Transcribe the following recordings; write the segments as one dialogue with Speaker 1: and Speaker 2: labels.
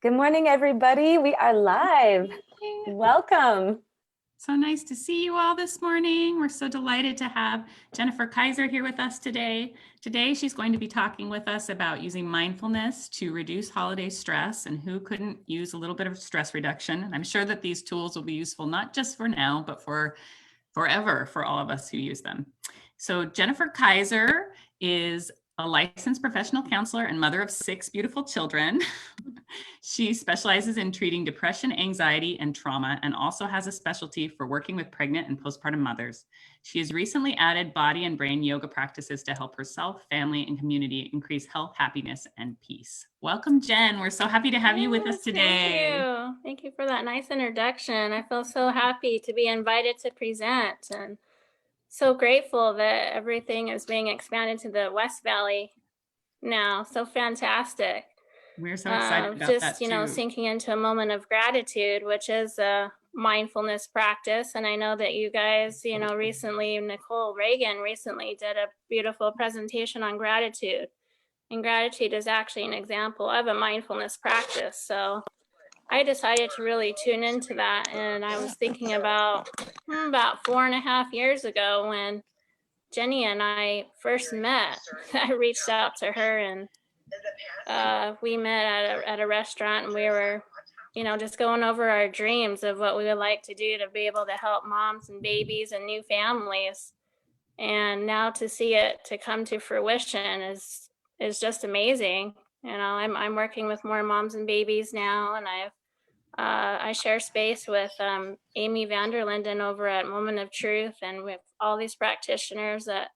Speaker 1: Good morning, everybody. We are live. Welcome.
Speaker 2: So nice to see you all this morning. We're so delighted to have Jennifer Kizer here with us today. Today, she's going to be talking with us about using mindfulness to reduce holiday stress, and who couldn't use a little bit of stress reduction. And I'm sure that these tools will be useful not just for now, but for forever for all of us who use them. So Jennifer Kizer is a licensed professional counselor and mother of 6 beautiful children. She specializes in treating depression, anxiety, and trauma, and also has a specialty for working with pregnant and postpartum mothers. She has recently added body and brain yoga practices to help herself, family, and community increase health, happiness, and peace. Welcome, Jen. We're so happy to have you with us today.
Speaker 3: Thank you. Thank you for that nice introduction. I feel so happy to be invited to present, and so grateful that everything is being expanded to the West Valley now. So fantastic.
Speaker 2: We're so excited about
Speaker 3: Just,
Speaker 2: that too.
Speaker 3: sinking into a moment of gratitude, which is a mindfulness practice. And I know that you guys, recently, Nicole Reagan recently did a beautiful presentation on gratitude. And gratitude is actually an example of a mindfulness practice. So I decided to really tune into that. And I was thinking about 4.5 years ago when Jenny and I first met. I reached out to her, and we met at a restaurant, and we were, just going over our dreams of what we would like to do to be able to help moms and babies and new families. And now to see it to come to fruition is just amazing. I'm working with more moms and babies now, and I share space with Amy Vanderlinden over at Moment of Truth, and with all these practitioners that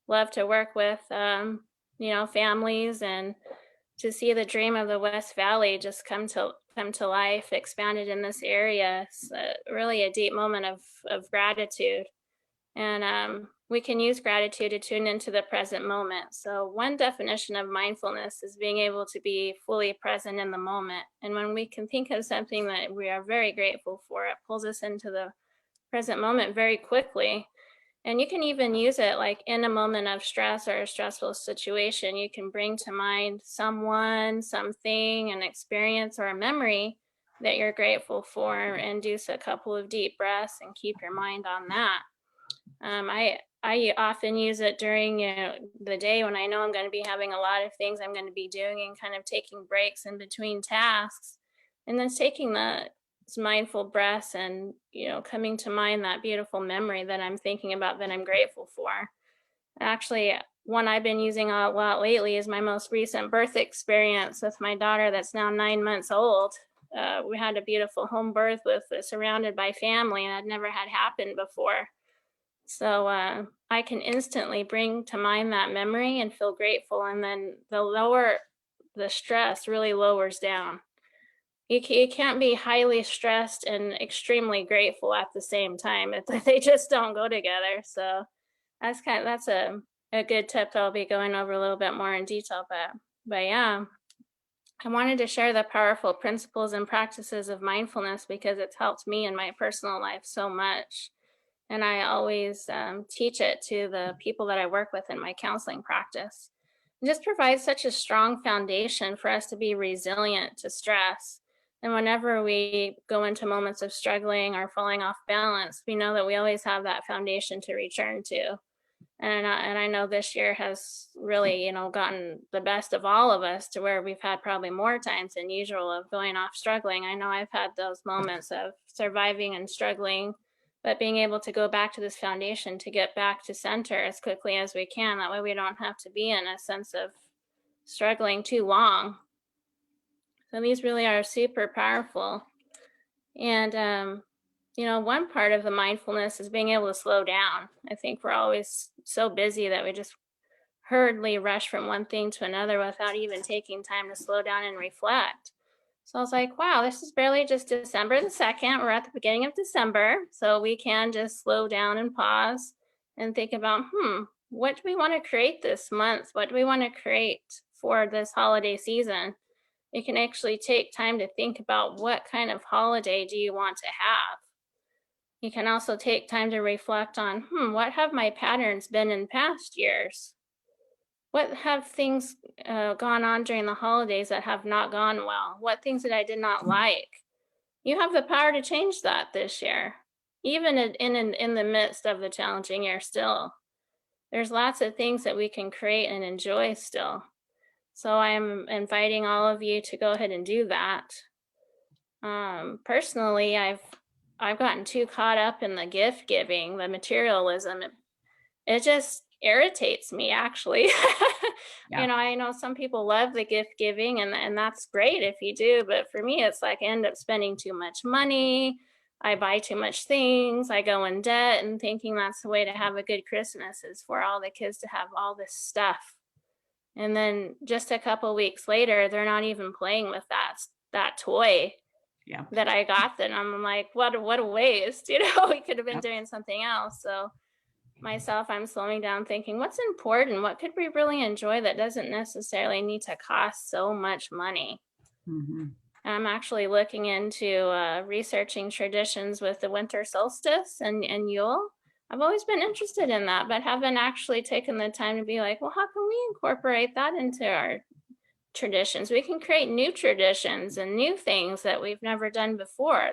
Speaker 3: love to work with families, and to see the dream of the West Valley just come to life, expanded in this area. It's really a deep moment of gratitude. And we can use gratitude to tune into the present moment. So one definition of mindfulness is being able to be fully present in the moment. And when we can think of something that we are very grateful for, it pulls us into the present moment very quickly. And you can even use it like in a moment of stress or a stressful situation. You can bring to mind someone, something, an experience, or a memory that you're grateful for, and do a couple of deep breaths and keep your mind on that. I often use it during the day when I know I'm going to be having a lot of things I'm going to be doing, and kind of taking breaks in between tasks, and then taking the mindful breaths, and coming to mind that beautiful memory that I'm thinking about, that I'm grateful for. Actually, one I've been using a lot lately is my most recent birth experience with my daughter that's now 9 months old. We had a beautiful home birth surrounded by family, and I'd never had happened before. So I can instantly bring to mind that memory and feel grateful, and then the stress really lowers down. You can't be highly stressed and extremely grateful at the same time. They just don't go together. So that's a good tip that I'll be going over a little bit more in detail. But yeah, I wanted to share the powerful principles and practices of mindfulness because it's helped me in my personal life so much. And I always teach it to the people that I work with in my counseling practice. It just provides such a strong foundation for us to be resilient to stress. And whenever we go into moments of struggling or falling off balance, we know that we always have that foundation to return to. And I know this year has really, gotten the best of all of us, to where we've had probably more times than usual of going off struggling. I know I've had those moments of surviving and struggling, but being able to go back to this foundation to get back to center as quickly as we can. That way we don't have to be in a sense of struggling too long. So these really are super powerful. And, one part of the mindfulness is being able to slow down. I think we're always so busy that we just hurriedly rush from one thing to another without even taking time to slow down and reflect. So I was like, wow, this is barely just December the 2nd. We're at the beginning of December. So we can just slow down and pause and think about, what do we want to create this month? What do we want to create for this holiday season? You can actually take time to think about what kind of holiday do you want to have. You can also take time to reflect on, what have my patterns been in past years? what have things gone on during the holidays that have not gone well? What things that I did not like? You have the power to change that this year, even in the midst of the challenging year still. There's lots of things that we can create and enjoy still. So I'm inviting all of you to go ahead and do that. Personally, I've gotten too caught up in the gift giving, the materialism. It just irritates me, actually.
Speaker 2: Yeah.
Speaker 3: You know, I know some people love the gift giving, and that's great if you do, but for me, it's like I end up spending too much money. I buy too much things. I go in debt, and thinking that's the way to have a good Christmas is for all the kids to have all this stuff. And then just a couple weeks later, they're not even playing with that toy
Speaker 2: Yeah.
Speaker 3: that I got them. I'm like, what a waste. You know, we could have been
Speaker 2: Yep.
Speaker 3: doing something else. So myself, I'm slowing down, thinking what's important, what could we really enjoy that doesn't necessarily need to cost so much money.
Speaker 2: Mhm.
Speaker 3: I'm actually looking into researching traditions with the winter solstice and Yule. I've always been interested in that, but haven't actually taken the time to be like, well, how can we incorporate that into our traditions? We can create new traditions and new things that we've never done before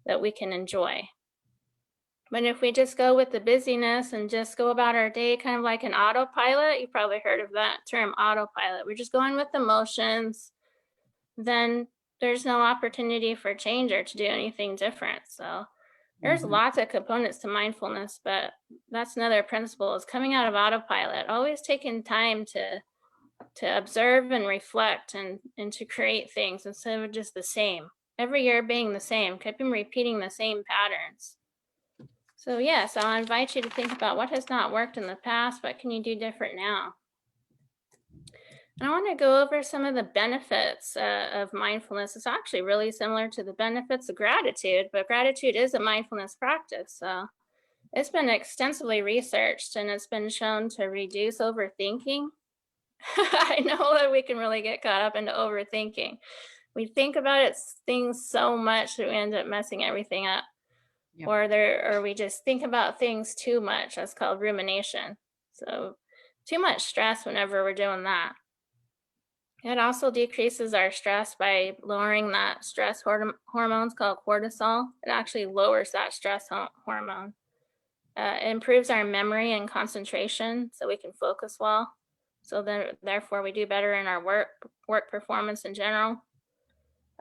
Speaker 3: that we can enjoy. But if we just go with the busyness and just go about our day kind of like an autopilot, you probably heard of that term, autopilot. We're just going with the motions, then there's no opportunity for change or to do anything different. So there's
Speaker 2: Mhm.
Speaker 3: lots of components to mindfulness, but that's another principle, is coming out of autopilot, always taking time to observe and reflect and to create things instead of just the same. Every year being the same, keeping repeating the same patterns. So yes, I'll invite you to think about what has not worked in the past, what can you do different now? And I want to go over some of the benefits of mindfulness. It's actually really similar to the benefits of gratitude, but gratitude is a mindfulness practice. So it's been extensively researched and it's been shown to reduce overthinking. I know that we can really get caught up into overthinking. We think about things so much that we end up messing everything up.
Speaker 2: Yep.
Speaker 3: Or we just think about things too much. That's called rumination. So too much stress whenever we're doing that. It also decreases our stress by lowering that stress hormones called cortisol. It actually lowers that stress hormone. It improves our memory and concentration so we can focus well. So then, therefore, we do better in our work performance in general.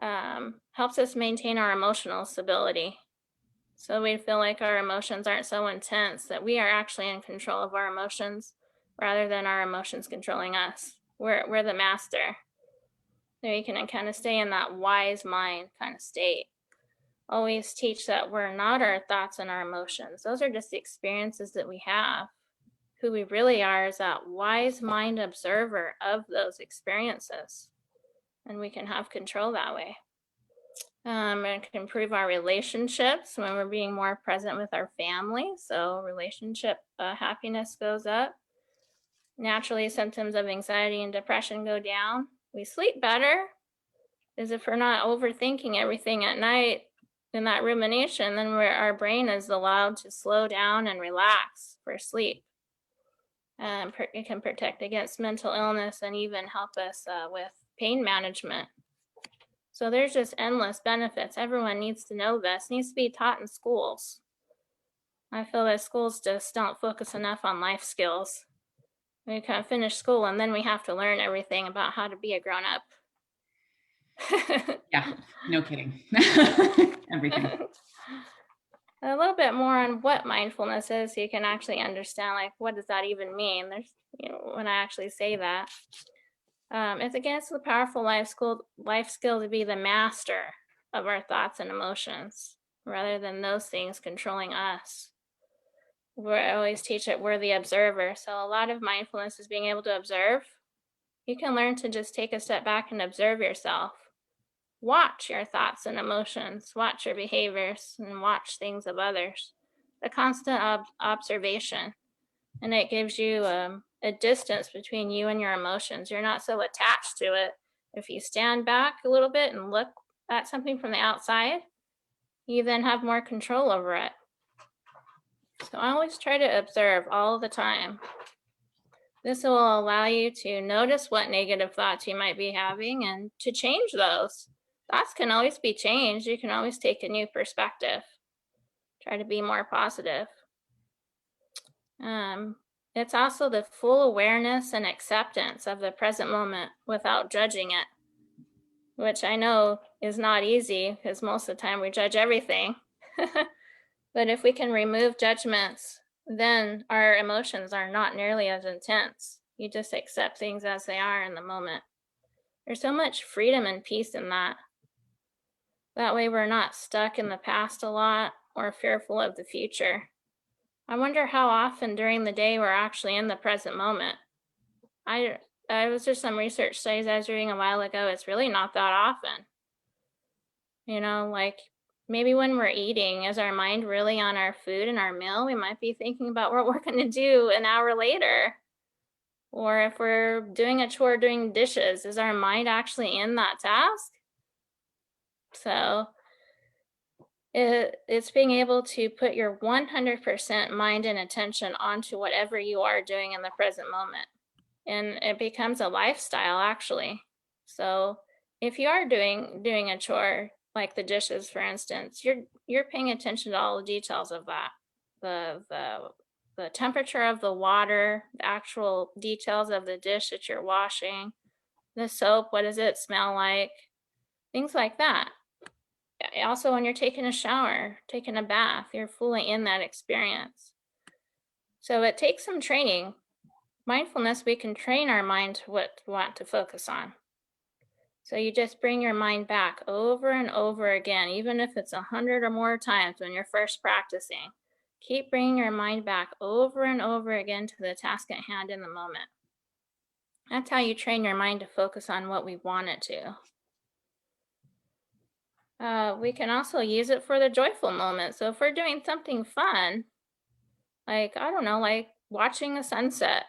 Speaker 3: Helps us maintain our emotional stability. So we feel like our emotions aren't so intense, that we are actually in control of our emotions rather than our emotions controlling us. We're the master. So you can kind of stay in that wise mind kind of state. Always teach that we're not our thoughts and our emotions. Those are just the experiences that we have. Who we really are is that wise mind observer of those experiences. And we can have control that way. It can improve our relationships when we're being more present with our family. So relationship happiness goes up. Naturally, symptoms of anxiety and depression go down. We sleep better, as if we're not overthinking everything at night in that rumination, then our brain is allowed to slow down and relax for sleep. It can protect against mental illness and even help us with pain management. So there's just endless benefits. Everyone needs to know this. It needs to be taught in schools. I feel that schools just don't focus enough on life skills. We kind of finish school and then we have to learn everything about how to be a grown-up.
Speaker 2: Yeah, no kidding. Everything.
Speaker 3: A little bit more on what mindfulness is so you can actually understand, like, what does that even mean? There's, when I actually say that. It's against the powerful life skill to be the master of our thoughts and emotions rather than those things controlling us. I always teach that we're the observer. So a lot of mindfulness is being able to observe. You can learn to just take a step back and observe yourself. Watch your thoughts and emotions, watch your behaviors, and watch things of others. The constant observation. And it gives you a distance between you and your emotions. You're not so attached to it. If you stand back a little bit and look at something from the outside, you then have more control over it. So I always try to observe all the time. This will allow you to notice what negative thoughts you might be having and to change those. Thoughts can always be changed. You can always take a new perspective. Try to be more positive. It's also the full awareness and acceptance of the present moment without judging it, which I know is not easy because most of the time we judge everything. But if we can remove judgments, then our emotions are not nearly as intense. You just accept things as they are in the moment. There's so much freedom and peace in that. That way we're not stuck in the past a lot or fearful of the future. I wonder how often during the day we're actually in the present moment. I was just some research studies I was reading a while ago. It's really not that often. You know, like maybe when we're eating, is our mind really on our food and our meal? We might be thinking about what we're going to do an hour later. Or if we're doing a chore, doing dishes, is our mind actually in that task? So it's being able to put your 100% mind and attention onto whatever you are doing in the present moment. And it becomes a lifestyle, actually. So if you are doing a chore, like the dishes, for instance, you're paying attention to all the details of that. The temperature of the water, the actual details of the dish that you're washing, the soap, what does it smell like? Things like that. Also, when you're taking a shower, taking a bath, you're fully in that experience. So it takes some training. Mindfulness, we can train our mind to what we want to focus on. So you just bring your mind back over and over again, even if it's 100 or more times when you're first practicing. Keep bringing your mind back over and over again to the task at hand in the moment. That's how you train your mind to focus on what we want it to. We can also use it for the joyful moment. So if we're doing something fun, like, I don't know, like watching a sunset,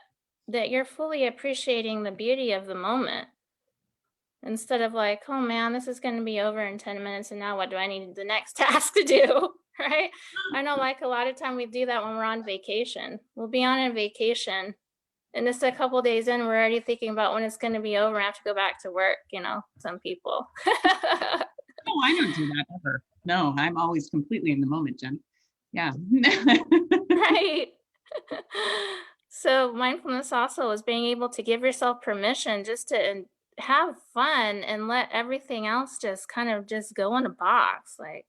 Speaker 3: that you're fully appreciating the beauty of the moment. Instead of like, oh man, this is going to be over in 10 minutes and now what do I need the next task to do, right? I know like a lot of time we do that when we're on vacation. We'll be on a vacation and just a couple days in, we're already thinking about when it's going to be over and have to go back to work, you know, some people.
Speaker 2: No, I don't do that ever. No, I'm always completely in the moment, Jen. Yeah.
Speaker 3: Right. So mindfulness also is being able to give yourself permission just to have fun and let everything else just kind of just go in a box. Like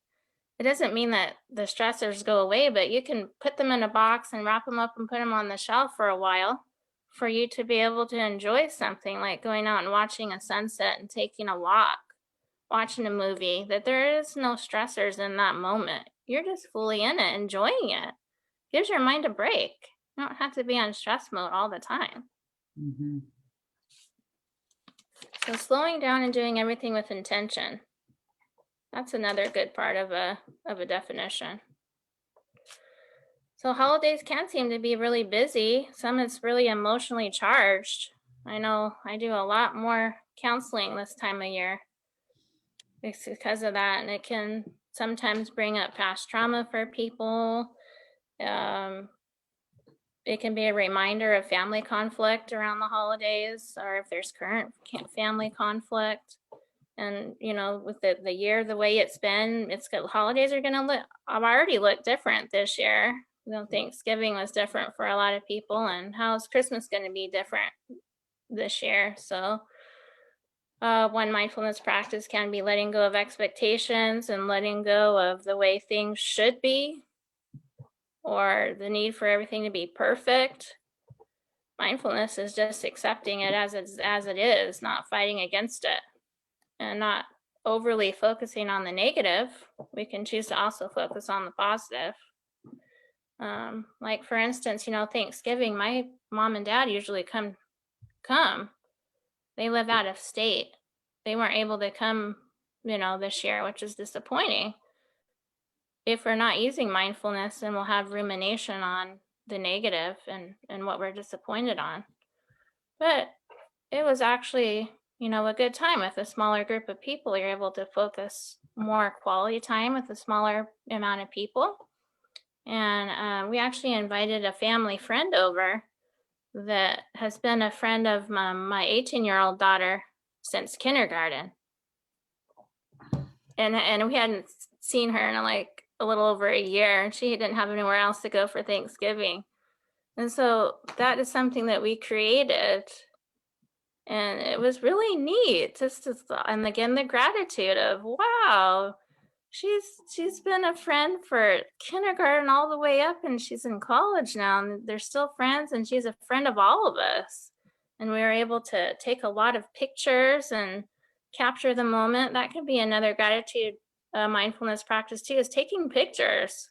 Speaker 3: it doesn't mean that the stressors go away, but you can put them in a box and wrap them up and put them on the shelf for a while for you to be able to enjoy something like going out and watching a sunset and taking a walk, watching a movie, that there is no stressors in that moment. You're just fully in it, enjoying it. Gives your mind a break. You don't have to be on stress mode all the time.
Speaker 2: Mm-hmm.
Speaker 3: So slowing down and doing everything with intention. That's another good part of a definition. So holidays can seem to be really busy. Some it's really emotionally charged. I know I do a lot more counseling this time of year. It's because of that, and it can sometimes bring up past trauma for people. It can be a reminder of family conflict around the holidays, or if there's current family conflict. And you know, with the year the way it's been, it's good. Holidays are gonna look already look different this year. You know, Thanksgiving was different for a lot of people, and how's Christmas going to be different this year? So one mindfulness practice can be letting go of expectations and letting go of the way things should be, or the need for everything to be perfect. Mindfulness is just accepting it as it is, not fighting against it, and not overly focusing on the negative. We can choose to also focus on the positive. Like for instance, you know, Thanksgiving, my mom and dad usually come. They live out of state. They weren't able to come, you know, this year, which is disappointing. If we're not using mindfulness, then we'll have rumination on the negative and what we're disappointed on. But it was actually, you know, a good time with a smaller group of people. You're able to focus more quality time with a smaller amount of people. And we actually invited a family friend over that has been a friend of my 18-year-old daughter since kindergarten. And we hadn't seen her in like a little over a year, and she didn't have anywhere else to go for Thanksgiving. And so that is something that we created. And it was really neat and again, the gratitude of, wow, she's been a friend for kindergarten all the way up, and she's in college now, and they're still friends, and she's a friend of all of us. And we were able to take a lot of pictures and capture the moment. That could be another gratitude mindfulness practice too, is taking pictures.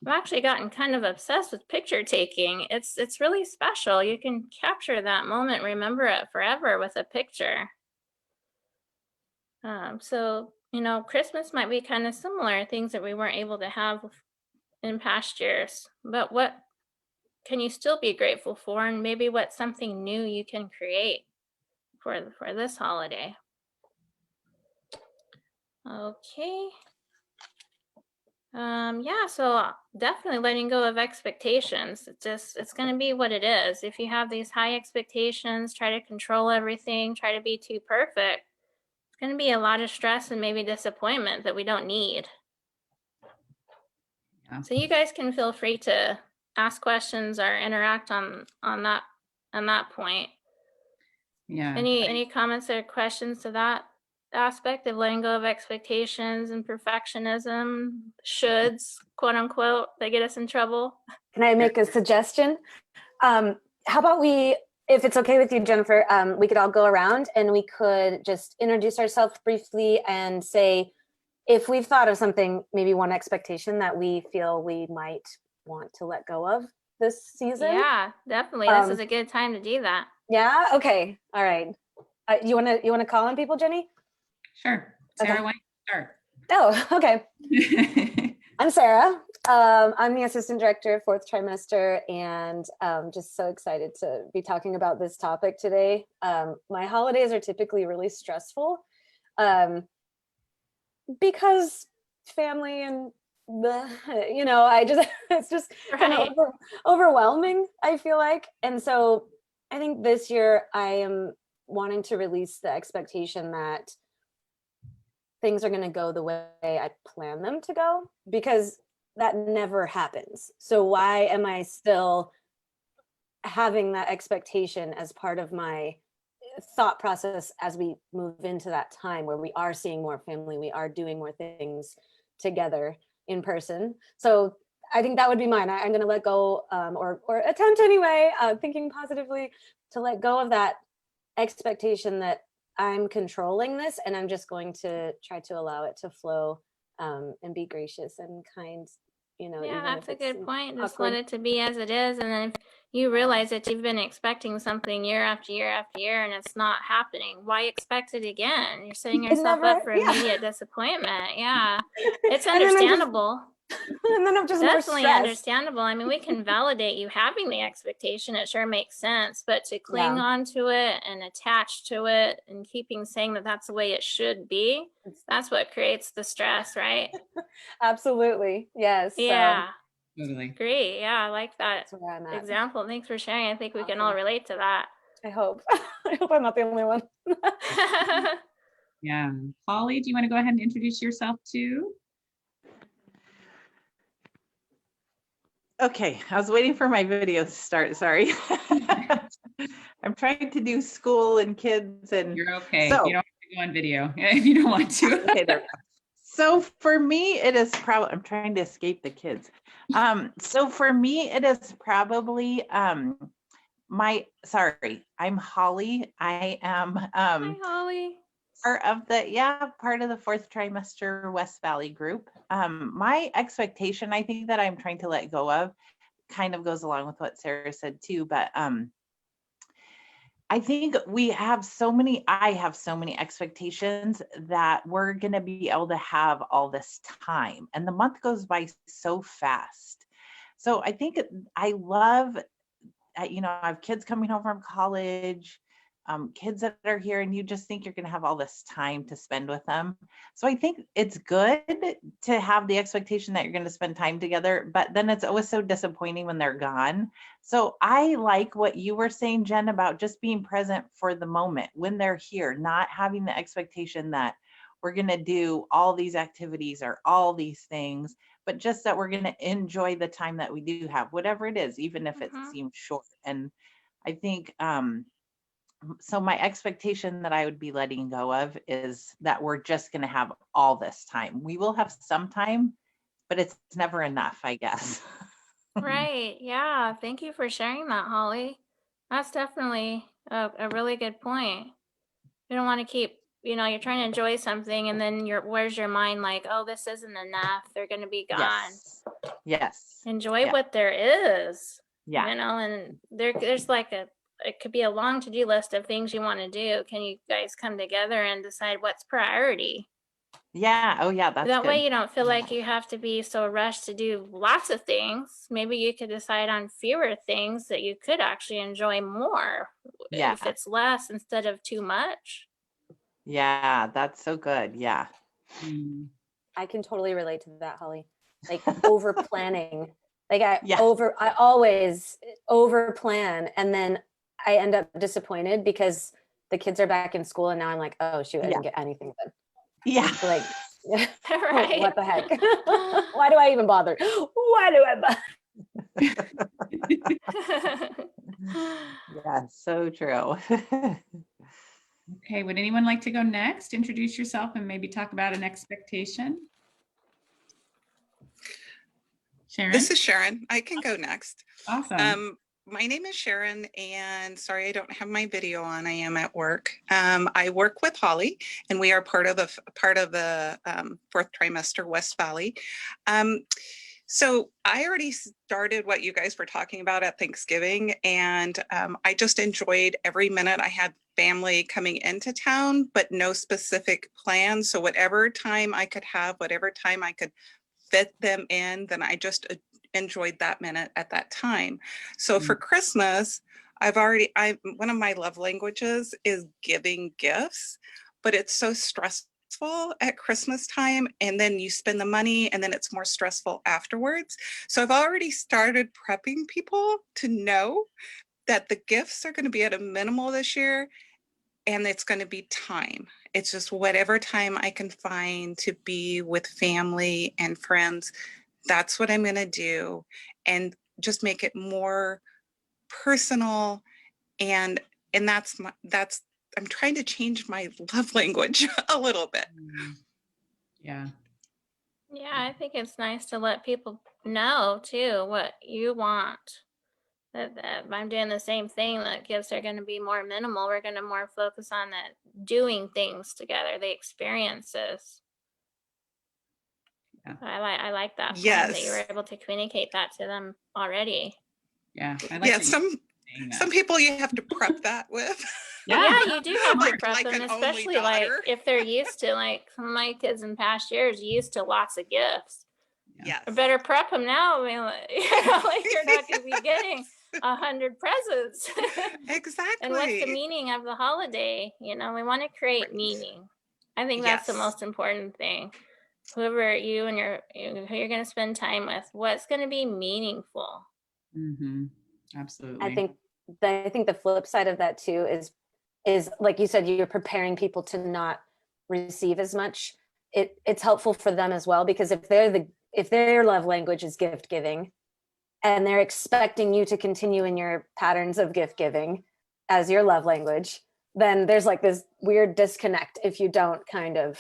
Speaker 3: I've actually gotten kind of obsessed with picture taking. It's really special. You can capture that moment, remember it forever with a picture. So, Christmas might be kind of similar, things that we weren't able to have in past years. But what can you still be grateful for? And maybe what's something new you can create for this holiday? Okay. Yeah, so definitely letting go of expectations. It's going to be what it is. If you have these high expectations, try to control everything, try to be too perfect, it's going to be a lot of stress and maybe disappointment that we don't need.
Speaker 2: Yeah.
Speaker 3: So you guys can feel free to ask questions or interact on that point.
Speaker 2: Yeah.
Speaker 3: Any comments or questions to that aspect of letting go of expectations and perfectionism, shoulds, quote unquote, that get us in trouble?
Speaker 1: Can I make a suggestion? How about if it's okay with you, Jennifer, we could all go around and we could just introduce ourselves briefly and say, if we've thought of something, maybe one expectation that we feel we might want to let go of this season.
Speaker 3: Yeah, definitely. This is a good time to do that.
Speaker 1: Yeah. Okay. All right. You want to call on people, Jenny?
Speaker 2: Sure. Sarah,
Speaker 1: Okay.
Speaker 2: why don't
Speaker 1: Oh, okay.
Speaker 2: you start?
Speaker 1: I'm Sarah. I'm the assistant director of fourth trimester, and just so excited to be talking about this topic today. My holidays are typically really stressful because family and it's just kind of overwhelming, I feel like. And so I think this year I am wanting to release the expectation that things are going to go the way I plan them to go, because that never happens. So why am I still having that expectation as part of my thought process as we move into that time where we are seeing more family, we are doing more things together in person? So I think that would be mine. I'm going to let go, or attempt anyway, thinking positively, to let go of that expectation that I'm controlling this, and I'm just going to try to allow it to flow, and be gracious and kind.
Speaker 3: Yeah, that's a good point. Just
Speaker 1: awkward.
Speaker 3: let it to be as it is, and then if you realize that you've been expecting something year after year after year and it's not happening, why expect it again? You're setting yourself up for immediate disappointment. Yeah, it's understandable.
Speaker 1: And then I'm just
Speaker 3: Definitely
Speaker 1: more stressed.
Speaker 3: understandable. I mean, we can validate you having the expectation. It sure makes sense, but to cling on to it and attach to it and keeping saying that that's the way it should be, that's what creates the stress, right?
Speaker 1: Absolutely. Yes.
Speaker 3: Yeah.
Speaker 2: Totally.
Speaker 3: Great. Yeah, I like that
Speaker 1: That's where I'm at.
Speaker 3: example. Thanks for sharing. I think we can
Speaker 1: Awesome.
Speaker 3: all relate to that.
Speaker 1: I hope. I hope I'm not the only one.
Speaker 2: Yeah. Holly, do you want to go ahead and introduce yourself too?
Speaker 4: Okay, I was waiting for my video to start. Sorry. I'm trying to do school and kids, and
Speaker 2: You're okay.
Speaker 4: So,
Speaker 2: you don't have to go on video if you don't want to.
Speaker 4: Okay, there we go. So for me, it is probably, I'm trying to escape the kids. So for me, it is probably sorry, I'm Holly. I am
Speaker 3: Hi, Holly.
Speaker 4: part of the fourth trimester West Valley group. My expectation, I think, that I'm trying to let go of kind of goes along with what Sarah said too, but I think I have so many expectations that we're going to be able to have all this time, and the month goes by so fast. So I think I love, I have kids coming home from college. kids that are here, and you just think you're going to have all this time to spend with them. So I think it's good to have the expectation that you're going to spend time together, but then it's always so disappointing when they're gone. So I like what you were saying, Jen, about just being present for the moment when they're here, not having the expectation that we're going to do all these activities or all these things, but just that we're going to enjoy the time that we do have, whatever it is, even if it seems short. And I think, so my expectation that I would be letting go of is that we're just going to have all this time. We will have some time, but it's never enough, I guess.
Speaker 3: Right. Yeah. Thank you for sharing that, Holly. That's definitely a really good point. You don't want to keep, you're trying to enjoy something and then where's your mind like, oh, this isn't enough. They're going to be gone.
Speaker 4: Yes. Yes.
Speaker 3: Enjoy what there is.
Speaker 4: Yeah.
Speaker 3: And there's like it could be a long to-do list of things you want to do. Can you guys come together and decide what's priority?
Speaker 4: Yeah. Oh yeah. That's
Speaker 3: that
Speaker 4: good.
Speaker 3: way you don't feel like you have to be so rushed to do lots of things. Maybe you could decide on fewer things that you could actually enjoy more.
Speaker 4: Yeah.
Speaker 3: If it's less instead of too much.
Speaker 4: Yeah, that's so good. Yeah.
Speaker 1: I can totally relate to that, Holly. Like over planning. Like I
Speaker 4: Yeah.
Speaker 1: always over plan, and then I end up disappointed because the kids are back in school and now I'm like, oh shoot, I didn't get anything done.
Speaker 4: Yeah.
Speaker 1: Like,
Speaker 3: Right.
Speaker 1: what the heck? Why do I even bother? Why do I bother?
Speaker 4: Yeah, so true.
Speaker 2: Okay, would anyone like to go next? Introduce yourself and maybe talk about an expectation. Sharon?
Speaker 5: This is Sharon. I can go next.
Speaker 2: Awesome.
Speaker 5: My name is Sharon, and sorry I don't have my video on. I am at work. I work with Holly, and we are part of the fourth trimester West Valley. So I already started what you guys were talking about at Thanksgiving, and I just enjoyed every minute. I had family coming into town, but no specific plan. So whatever time I could have, whatever time I could fit them in, then I just enjoyed that minute at that time. So for Christmas, one of my love languages is giving gifts, but it's so stressful at Christmas time, and then you spend the money and then it's more stressful afterwards. So I've already started prepping people to know that the gifts are going to be at a minimal this year, and it's going to be time. It's just whatever time I can find to be with family and friends. That's what I'm going to do, and just make it more personal. And I'm trying to change my love language a little bit.
Speaker 2: Yeah.
Speaker 3: Yeah, I think it's nice to let people know too what you want. That I'm doing the same thing. That gifts are going to be more minimal. We're going to more focus on that doing things together, the experiences.
Speaker 2: Yeah.
Speaker 3: I like that.
Speaker 5: Yes.
Speaker 3: That you were able to communicate that to them already.
Speaker 2: Yeah. I like
Speaker 5: Yeah,
Speaker 2: that
Speaker 5: some people you have to prep that with.
Speaker 3: Yeah, you do have to prep
Speaker 5: Like
Speaker 3: them,
Speaker 5: an only
Speaker 3: especially like
Speaker 5: daughter.
Speaker 3: if they're used to, like some of my kids in past years used to lots of gifts.
Speaker 5: Yes.
Speaker 3: I better prep them now. I mean, like you're not going to be getting 100 presents.
Speaker 5: Exactly.
Speaker 3: And what's the meaning of the holiday? We want to create meaning. I think that's the most important thing. Whoever you and who you're going to spend time with, what's going to be meaningful.
Speaker 2: Absolutely.
Speaker 1: I think the flip side of that too is like you said, you're preparing people to not receive as much. It's helpful for them as well, because if their love language is gift giving and they're expecting you to continue in your patterns of gift giving as your love language, then there's like this weird disconnect if you don't kind of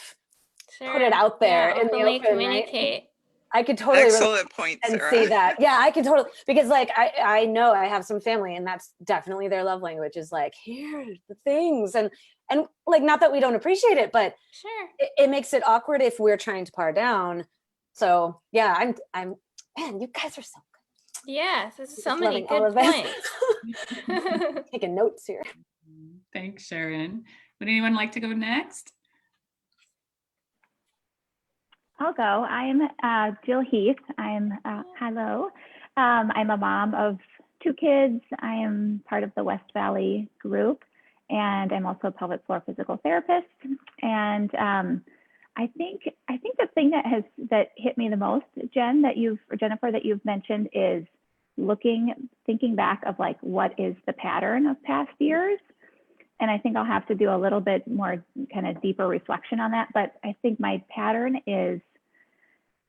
Speaker 1: put it out there in the open,
Speaker 3: communicate.
Speaker 1: Right? I could totally
Speaker 5: excellent point,
Speaker 1: and
Speaker 5: Sarah.
Speaker 1: see that. Yeah, I could totally, because like I know I have some family and that's definitely their love language is like, here's the things, and like, not that we don't appreciate it, but
Speaker 3: sure,
Speaker 1: it makes it awkward if we're trying to par down. So yeah, I'm man, you guys are so good.
Speaker 3: Yes, it's so
Speaker 1: Just
Speaker 3: many
Speaker 1: loving
Speaker 3: good points.
Speaker 1: Taking notes here.
Speaker 2: Thanks, Sharon. Would anyone like to go next?
Speaker 6: I'll go. I'm Jill Heath. Hello. I'm a mom of 2 kids. I am part of the West Valley group. and I'm also a pelvic floor physical therapist. And I think the thing that hit me the most, Jennifer, that you've mentioned is thinking back of like, what is the pattern of past years? And I think I'll have to do a little bit more kind of deeper reflection on that. But I think my pattern is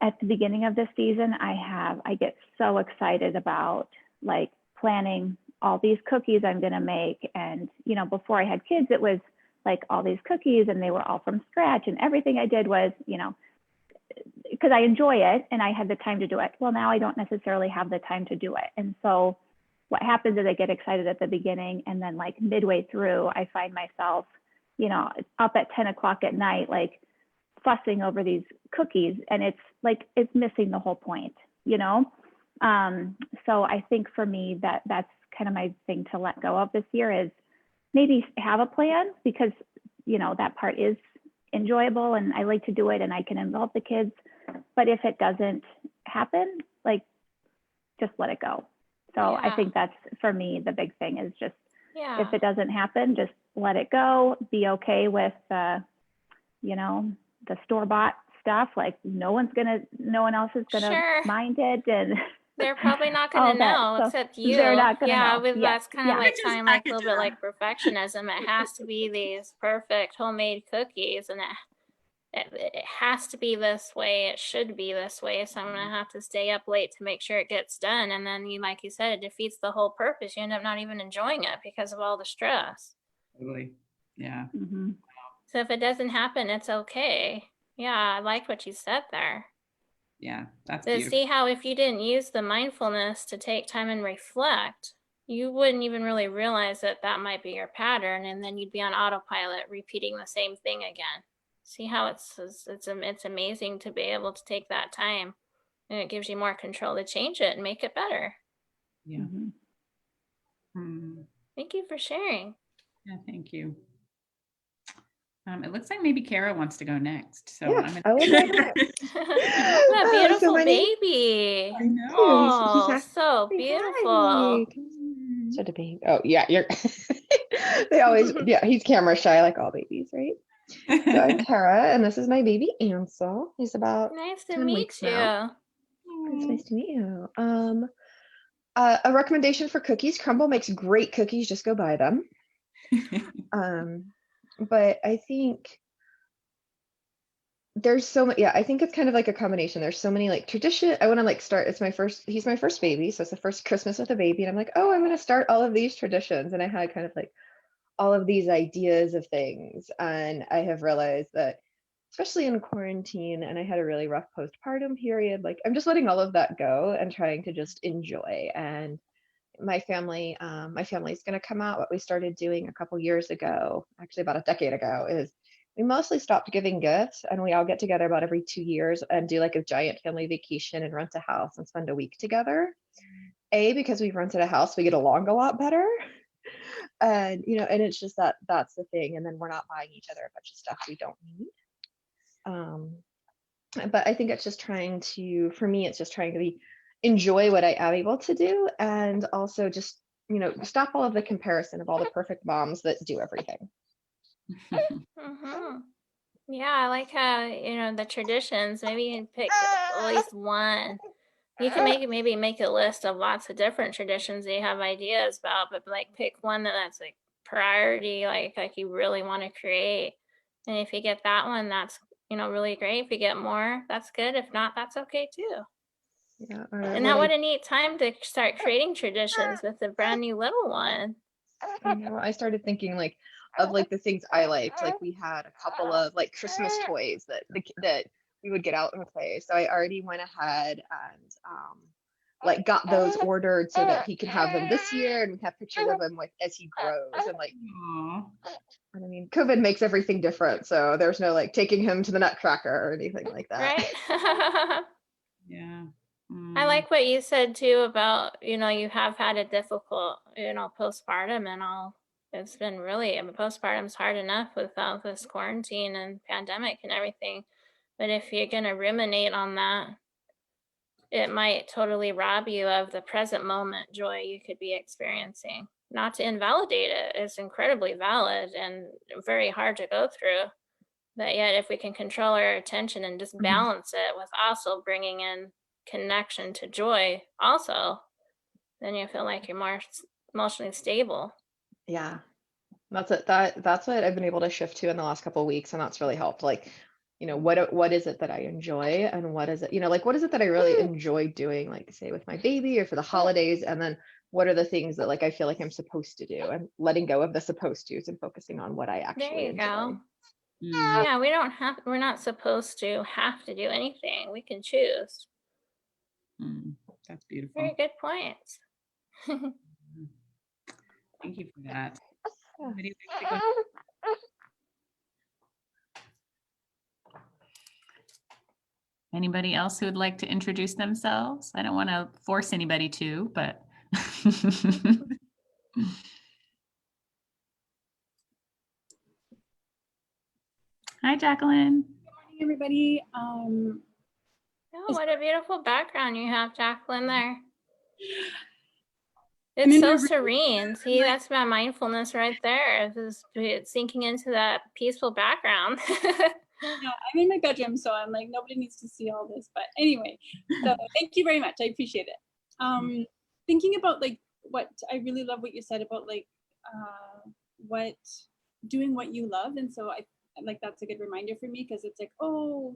Speaker 6: at the beginning of the season, I get so excited about like planning all these cookies I'm going to make. And, you know, before I had kids, it was like all these cookies and they were all from scratch. And everything I did was, you know, because I enjoy it and I had the time to do it. Well, now I don't necessarily have the time to do it. And so what happens is I get excited at the beginning, and then like midway through, I find myself, you know, up at 10 o'clock at night, like fussing over these cookies, and it's like, it's missing the whole point, you know? So I think for me that's kind of my thing to let go of this year is maybe have a plan, because, you know, that part is enjoyable and I like to do it and I can involve the kids. But if it doesn't happen, like just let it go. So I think that's, for me, the big thing is just, if it doesn't happen, just let it go. Be okay with, you know, the store-bought stuff. Like no one else is gonna mind it, and
Speaker 3: they're probably not gonna know except you.
Speaker 6: They're not gonna know.
Speaker 3: That's kind of like sounding like a little bit like perfectionism. It has to be these perfect homemade cookies, and it has to be this way. It should be this way. So I'm gonna have to stay up late to make sure it gets done. And then like you said, it defeats the whole purpose. You end up not even enjoying it because of all the stress.
Speaker 2: Totally. Yeah.
Speaker 6: Mm-hmm.
Speaker 3: So if it doesn't happen, it's okay. Yeah, I like what you said there.
Speaker 2: Yeah, that's
Speaker 3: But
Speaker 2: beautiful.
Speaker 3: see how if you didn't use the mindfulness to take time and reflect, you wouldn't even really realize that that might be your pattern, and then you'd be on autopilot repeating the same thing again. See how it's amazing to be able to take that time, and it gives you more control to change it and make it better.
Speaker 2: Yeah.
Speaker 3: Thank you for sharing.
Speaker 2: Yeah, thank you. It looks like maybe Kara wants to go next. So
Speaker 7: yeah, I will go next.
Speaker 3: That beautiful baby.
Speaker 7: I know.
Speaker 3: Oh,
Speaker 7: He's
Speaker 3: so beautiful.
Speaker 7: Such a baby. Oh yeah, you're. They always, yeah. He's camera shy, like all babies, right? So I'm Kara, and this is my baby Ansel. He's about
Speaker 3: Nice to
Speaker 7: 10
Speaker 3: meet
Speaker 7: weeks
Speaker 3: you.
Speaker 7: now. It's nice to meet you. A recommendation for cookies: Crumble makes great cookies. Just go buy them. But I think there's so much. Yeah, I think it's kind of like a combination. There's so many like tradition. I want to like start. He's my first baby, so it's the first Christmas with a baby, and I'm like, oh, I'm gonna start all of these traditions, and I had kind of like all of these ideas of things, and I have realized that, especially in quarantine, and I had a really rough postpartum period, like I'm just letting all of that go and trying to just enjoy. And my family's going to come out. What we started doing a couple years ago, actually about a decade ago, is we mostly stopped giving gifts, and we all get together about every 2 years and do like a giant family vacation and rent a house and spend a week together. Because we've rented a house, we get along a lot better. And you know, and it's just that's the thing. And then we're not buying each other a bunch of stuff we don't need. But I think it's just trying to, for me, it's just trying to enjoy what I am able to do, and also just, you know, stop all of the comparison of all the perfect moms that do everything.
Speaker 3: Yeah, I like how, you know, the traditions, maybe you can pick at least one. You can maybe make a list of lots of different traditions that you have ideas about, but like pick one that's like priority, like you really want to create. And if you get that one, that's, you know, really great. If you get more, that's good. If not, that's okay too.
Speaker 7: Yeah.
Speaker 3: And that what a neat time to start creating traditions with a brand new little one.
Speaker 7: I know. I started thinking like of like the things I liked. Like we had a couple of like Christmas toys that we would get out and play. So I already went ahead and like got those ordered so that he can have them this year, and we have pictures of him like as he grows. And like, and I mean, COVID makes everything different, so there's no like taking him to the Nutcracker or anything like that.
Speaker 3: Right.
Speaker 2: Yeah.
Speaker 3: I like what you said too about, you know, you have had a difficult, you know, postpartum and all. It's been really, I mean, postpartum's hard enough without this quarantine and pandemic and everything. But if you're going to ruminate on that, it might totally rob you of the present moment joy you could be experiencing. not to invalidate it. It's incredibly valid and very hard to go through. But yet, if we can control our attention and just balance it with also bringing in connection to joy, also, then you feel like you're more emotionally stable.
Speaker 7: Yeah. That's it. That's what I've been able to shift to in the last couple of weeks, and that's really helped. Like, what is it that I enjoy, and what is it, like what is it that I really enjoy doing, like say with my baby or for the holidays, and then what are the things that like I feel like I'm supposed to do, and letting go of the supposed to's and focusing on what I
Speaker 3: There
Speaker 7: actually
Speaker 3: you
Speaker 7: enjoy.
Speaker 3: go.
Speaker 2: Mm.
Speaker 3: Yeah, we're not supposed to have to do anything. We can choose.
Speaker 2: That's beautiful.
Speaker 3: Very good points.
Speaker 2: Thank you for that.
Speaker 7: Yeah.
Speaker 2: Anybody like to go? Anybody else who would like to introduce themselves? I don't want to force anybody to, but. Hi, Jacqueline.
Speaker 8: Good morning, everybody.
Speaker 3: Oh, what a beautiful background you have, Jacqueline, there. It's
Speaker 8: in
Speaker 3: so
Speaker 8: my room.
Speaker 3: serene. See, that's about mindfulness right there. It's sinking into that peaceful background.
Speaker 8: Yeah, I'm in my bedroom, so I'm like, nobody needs to see all this. But anyway, so thank you very much. I appreciate it. Thinking about like what I really love what you said about like what doing what you love. And so I like that's a good reminder for me, because it's like, oh,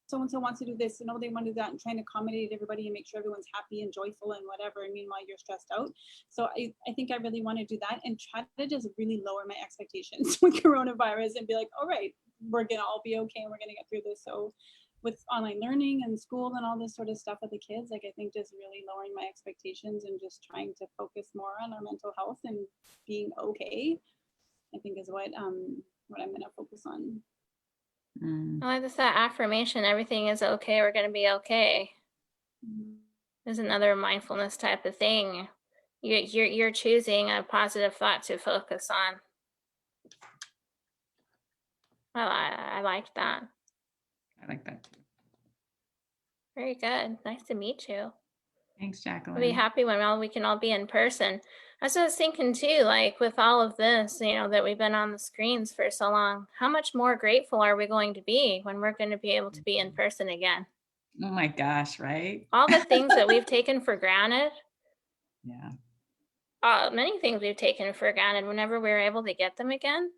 Speaker 8: so and so wants to do this and oh, they want to do that, and trying to accommodate everybody and make sure everyone's happy and joyful and whatever. And meanwhile, you're stressed out. So I think I really want to do that and try to just really lower my expectations with coronavirus and be like, all right, we're going to all be okay and we're going to get through this. So with online learning and school and all this sort of stuff with the kids, like I think just really lowering my expectations and just trying to focus more on our mental health and being okay, I think is what I'm going to focus on.
Speaker 3: I like this, that affirmation, everything is okay, we're going to be okay. There's another mindfulness type of thing. You're choosing a positive thought to focus on. Well, I liked that.
Speaker 2: I like that.
Speaker 3: Very good. Nice to meet you.
Speaker 2: Thanks, Jacqueline.
Speaker 3: I'll be happy when we can all be in person. That's what I was thinking too, like with all of this, that we've been on the screens for so long, how much more grateful are we going to be when we're going to be able to be in person again?
Speaker 2: Oh my gosh, right?
Speaker 3: All the things that we've taken for granted.
Speaker 2: Yeah.
Speaker 3: Many things we've taken for granted, whenever we're able to get them again.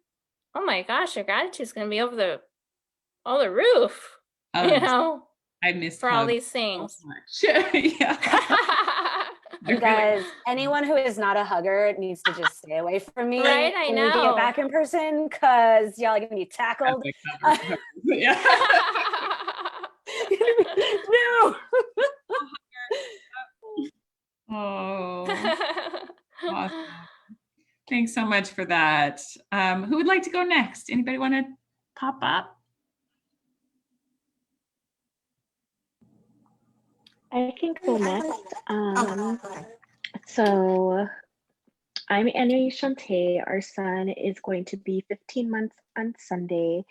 Speaker 3: Oh my gosh, your gratitude is going to be over the roof,
Speaker 2: I miss
Speaker 3: for all these things.
Speaker 2: so much. Yeah.
Speaker 1: You guys, anyone who is not a hugger needs to just stay away from me.
Speaker 3: Right, I
Speaker 1: when we
Speaker 3: know.
Speaker 1: get back in person, because y'all are gonna be tackled.
Speaker 2: Yeah.
Speaker 1: No.
Speaker 2: Oh, awesome. Thanks so much for that. Who would like to go next? Anybody want to pop up?
Speaker 9: I can go next. So I'm Annie Shante. Our son is going to be 15 months on Sunday,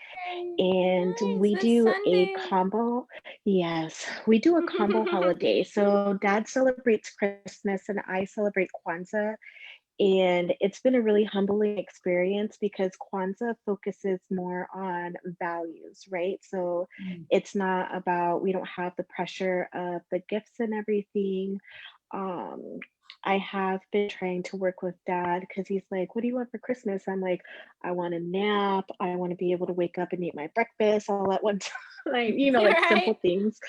Speaker 9: and we do a combo. Yes, we do a combo holiday. So Dad celebrates Christmas and I celebrate Kwanzaa. And it's been a really humbling experience because Kwanzaa focuses more on values, right? So it's not about, we don't have the pressure of the gifts and everything. I have been trying to work with Dad because he's like, what do you want for Christmas? I'm like, I want a nap. I want to be able to wake up and eat my breakfast all at one time, like simple things.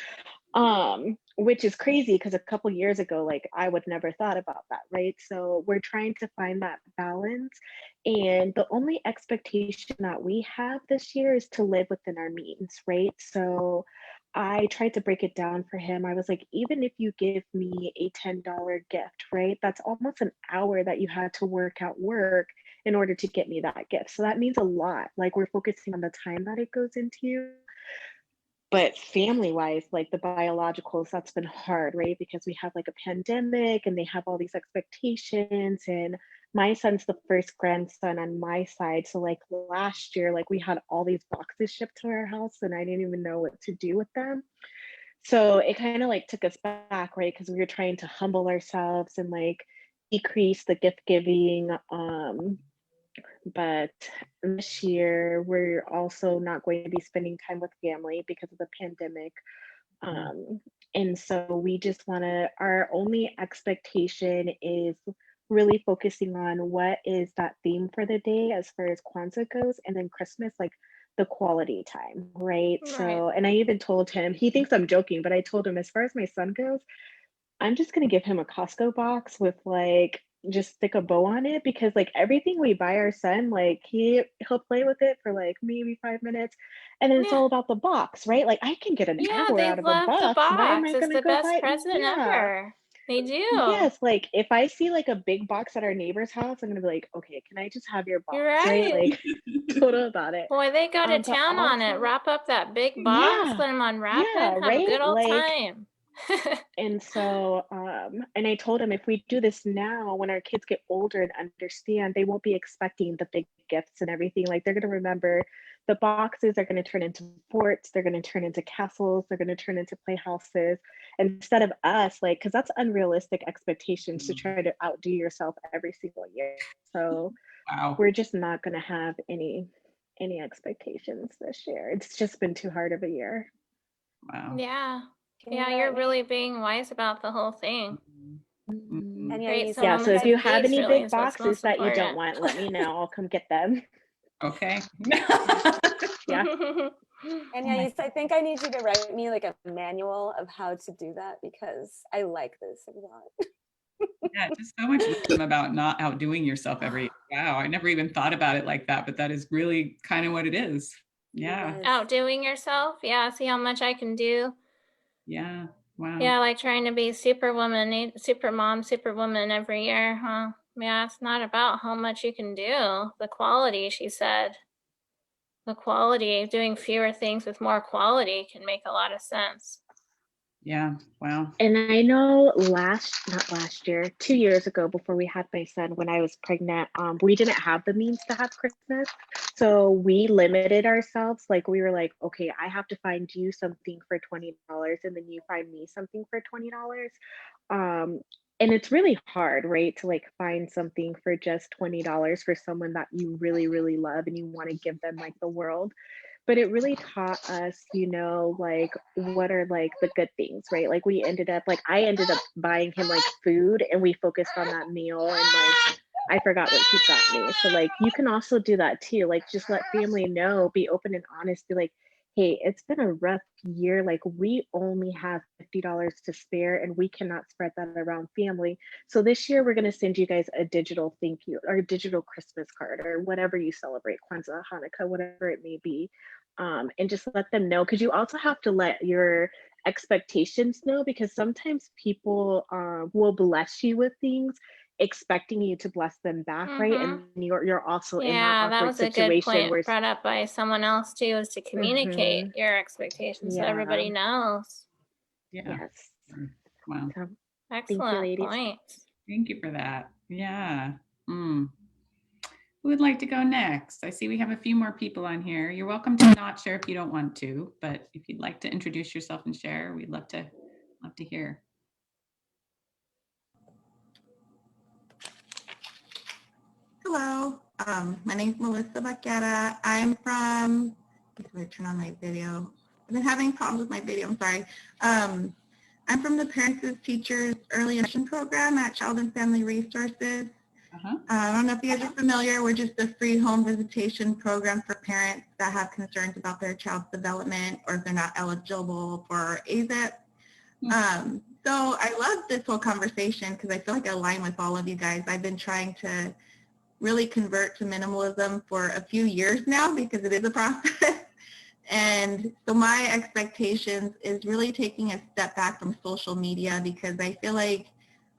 Speaker 9: Which is crazy because a couple years ago, like I would never thought about that, right? So we're trying to find that balance. And the only expectation that we have this year is to live within our means, right? So I tried to break it down for him. I was like, even if you give me a $10 gift, right? That's almost an hour that you had to work at work in order to get me that gift. So that means a lot. Like we're focusing on the time that it goes into. But family-wise, like the biologicals, that's been hard, right? Because we have like a pandemic and they have all these expectations. And my son's the first grandson on my side. So like last year, like we had all these boxes shipped to our house and I didn't even know what to do with them. So it kind of like took us back, right? Because we were trying to humble ourselves and like decrease the gift giving. But this year we're also not going to be spending time with family because of the pandemic. And so we just want to, our only expectation is really focusing on what is that theme for the day as far as Kwanzaa goes, and then Christmas, like the quality time, right? So, and I even told him, he thinks I'm joking, but I told him, as far as my son goes, I'm just going to give him a Costco box with like, just stick a bow on it, because like everything we buy our son, like he'll play with it for like maybe 5 minutes, and then it's all about the box, right? Like I can get an hour
Speaker 3: they
Speaker 9: out of a
Speaker 3: love the
Speaker 9: box. Why am
Speaker 3: box.
Speaker 9: I
Speaker 3: It's
Speaker 9: gonna
Speaker 3: the
Speaker 9: go
Speaker 3: best
Speaker 9: buy?
Speaker 3: present
Speaker 9: Yeah.
Speaker 3: ever. They do.
Speaker 9: Yes, like if I see like a big box at our neighbor's house, I'm gonna be like, okay, can I just have your box?
Speaker 3: You're
Speaker 9: Right?
Speaker 3: right.
Speaker 9: Like total about it.
Speaker 3: Boy, they go to
Speaker 9: But
Speaker 3: town on it.
Speaker 9: also,
Speaker 3: Wrap up that big box,
Speaker 9: yeah,
Speaker 3: let them unwrap
Speaker 9: yeah,
Speaker 3: it, have a good
Speaker 9: right?
Speaker 3: old
Speaker 9: Like,
Speaker 3: time.
Speaker 9: and so, and I told him, if we do this now, when our kids get older and understand, they won't be expecting the big gifts and everything. Like they're going to remember the boxes are going to turn into forts, they're going to turn into castles, they're going to turn into playhouses, instead of us, like, because that's unrealistic expectations to try to outdo yourself every single year. So we're just not going to have any expectations this year. It's just been too hard of a year.
Speaker 3: Yeah.
Speaker 1: Can you
Speaker 3: Yeah,
Speaker 1: let
Speaker 3: you're
Speaker 1: me-
Speaker 3: really being wise about the whole thing.
Speaker 1: And
Speaker 3: Create
Speaker 1: you
Speaker 3: some
Speaker 9: Yeah,
Speaker 1: said,
Speaker 9: so
Speaker 3: moments
Speaker 9: if you
Speaker 3: of
Speaker 9: have
Speaker 3: peace
Speaker 9: any
Speaker 3: really
Speaker 9: big
Speaker 3: is what's
Speaker 9: boxes
Speaker 3: most
Speaker 9: that you don't
Speaker 3: important.
Speaker 9: want, let me know. I'll come get them.
Speaker 2: Okay.
Speaker 9: Yeah.
Speaker 1: and yeah, I think I need you to write me like a manual of how to do that, because I like this a lot.
Speaker 2: Yeah, just so much wisdom about not outdoing yourself every. Wow, I never even thought about it like that, but that is really kind of what it is. Yeah.
Speaker 1: Yes.
Speaker 3: Outdoing yourself. Yeah, see how much I can do.
Speaker 2: Yeah. Wow.
Speaker 3: Yeah, like trying to be superwoman, super mom, superwoman every year, huh? Yeah, it's not about how much you can do. The quality, she said. The quality, doing fewer things with more quality can make a lot of sense.
Speaker 2: Yeah. Wow.
Speaker 9: And I know not last year, 2 years ago, before we had my son, when I was pregnant, we didn't have the means to have Christmas. So we limited ourselves. Like we were like, okay, I have to find you something for $20, and then you find me something for $20. And it's really hard, right? To like find something for just $20 for someone that you really, really love and you want to give them like the world. But it really taught us, like what are like the good things, right? Like I ended up buying him like food, and we focused on that meal, and like I forgot what he got me. So like you can also do that too. Like just let family know, be open and honest, be like, hey, it's been a rough year. Like we only have $50 to spare, and we cannot spread that around family. So this year we're going to send you guys a digital thank you, or a digital Christmas card, or whatever you celebrate, Kwanzaa, Hanukkah, whatever it may be. And just let them know, because you also have to let your expectations know, because sometimes people will bless you with things expecting you to bless them back, right? And you're also in that
Speaker 3: Yeah, that
Speaker 9: awkward
Speaker 3: was a good
Speaker 9: situation where
Speaker 3: point brought up by someone else too, is to communicate your expectations so everybody knows.
Speaker 2: Yeah.
Speaker 9: Yes.
Speaker 2: Wow.
Speaker 9: So, thank you,
Speaker 3: Excellent
Speaker 9: ladies.
Speaker 3: point.
Speaker 2: Thank you for that. Yeah. Who would like to go next? I see we have a few more people on here. You're welcome to not share if you don't want to, but if you'd like to introduce yourself and share, we'd love to hear.
Speaker 10: Hello, my name is Melissa Baquera. I'm from, if I turn on my video, I've been having problems with my video, I'm sorry. I'm from the Parents as Teachers Early Intervention Program at Child and Family Resources. I don't know if you guys are familiar, we're just a free home visitation program for parents that have concerns about their child's development, or if they're not eligible for AZIP. So I love this whole conversation because I feel like I align with all of you guys. I've been trying to really convert to minimalism for a few years now, because it is a process. And so my expectations is really taking a step back from social media, because I feel like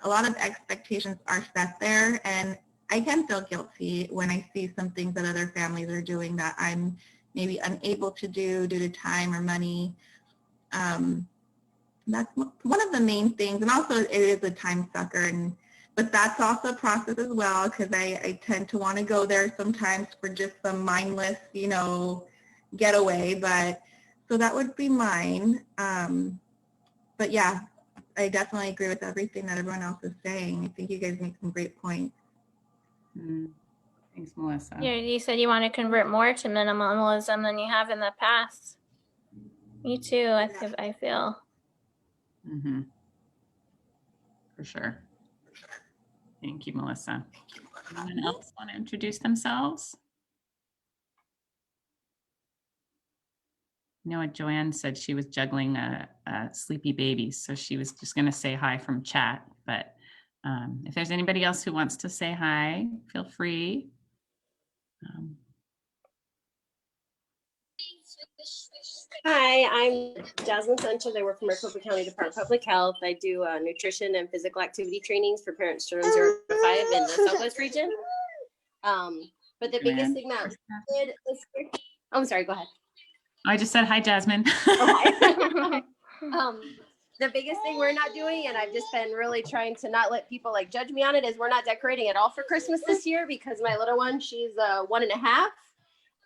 Speaker 10: a lot of expectations are set there, and I can feel guilty when I see some things that other families are doing that I'm maybe unable to do due to time or money. That's one of the main things, and also it is a time sucker, but that's also a process as well, because I tend to want to go there sometimes for just some mindless, getaway. But so that would be mine. But yeah, I definitely agree with everything that everyone else is saying. I think you guys make some great points.
Speaker 2: Thanks, Melissa.
Speaker 3: You said you want to convert more to minimalism than you have in the past. Me too, I feel.
Speaker 2: For sure. Thank you, Melissa. Anyone else want to introduce themselves? Noah, Joanne said she was juggling a sleepy baby, so she was just going to say hi from chat. But if there's anybody else who wants to say hi, feel free.
Speaker 11: Hi, I'm Jasmine Sanchez. I work for Maricopa County Department of Public Health. I do nutrition and physical activity trainings for parents, children 0 to 5 in the Southwest region. But the biggest thing that we did this year, I'm sorry, go ahead.
Speaker 2: I just said hi, Jasmine.
Speaker 11: Okay. The biggest thing we're not doing, and I've just been really trying to not let people like judge me on it, is we're not decorating at all for Christmas this year because my little one, she's 1.5.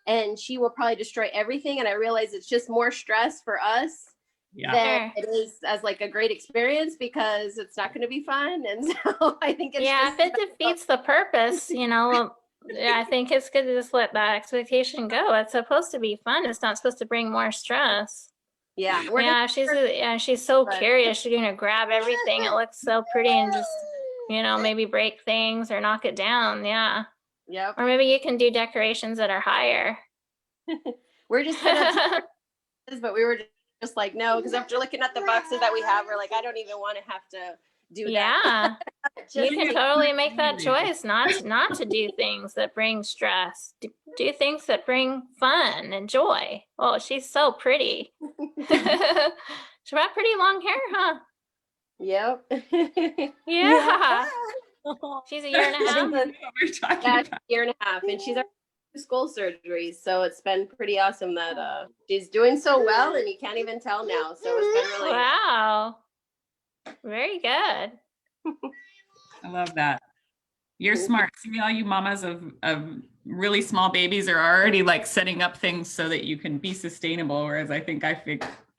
Speaker 11: And she will probably destroy everything. And I realize it's just more stress for us than it is as like a great experience because it's not going to be fun. And so I think it's
Speaker 3: if it defeats the purpose, I think it's good to just let that expectation go. It's supposed to be fun. It's not supposed to bring more stress.
Speaker 11: Yeah.
Speaker 3: She's so curious. She's going to grab everything. It looks so pretty and just, maybe break things or knock it down. Yeah.
Speaker 11: Yep.
Speaker 3: Or maybe you can do decorations that are higher.
Speaker 11: We're just gonna, but we were just like, no, because after looking at the boxes that we have, we're like, I don't even want to have to do that.
Speaker 3: You can totally make that choice not to do things that bring stress. Do things that bring fun and joy. Oh, she's so pretty. She got pretty long hair, huh?
Speaker 11: Yep.
Speaker 3: Yeah. She's a year and a half.
Speaker 11: Year and a half, and she's our skull surgery, so it's been pretty awesome that she's doing so well, and you can't even tell now. So it's been really
Speaker 3: wow, very good.
Speaker 2: I love that. You're smart. See, all you mamas of really small babies are already like setting up things so that you can be sustainable, whereas I think I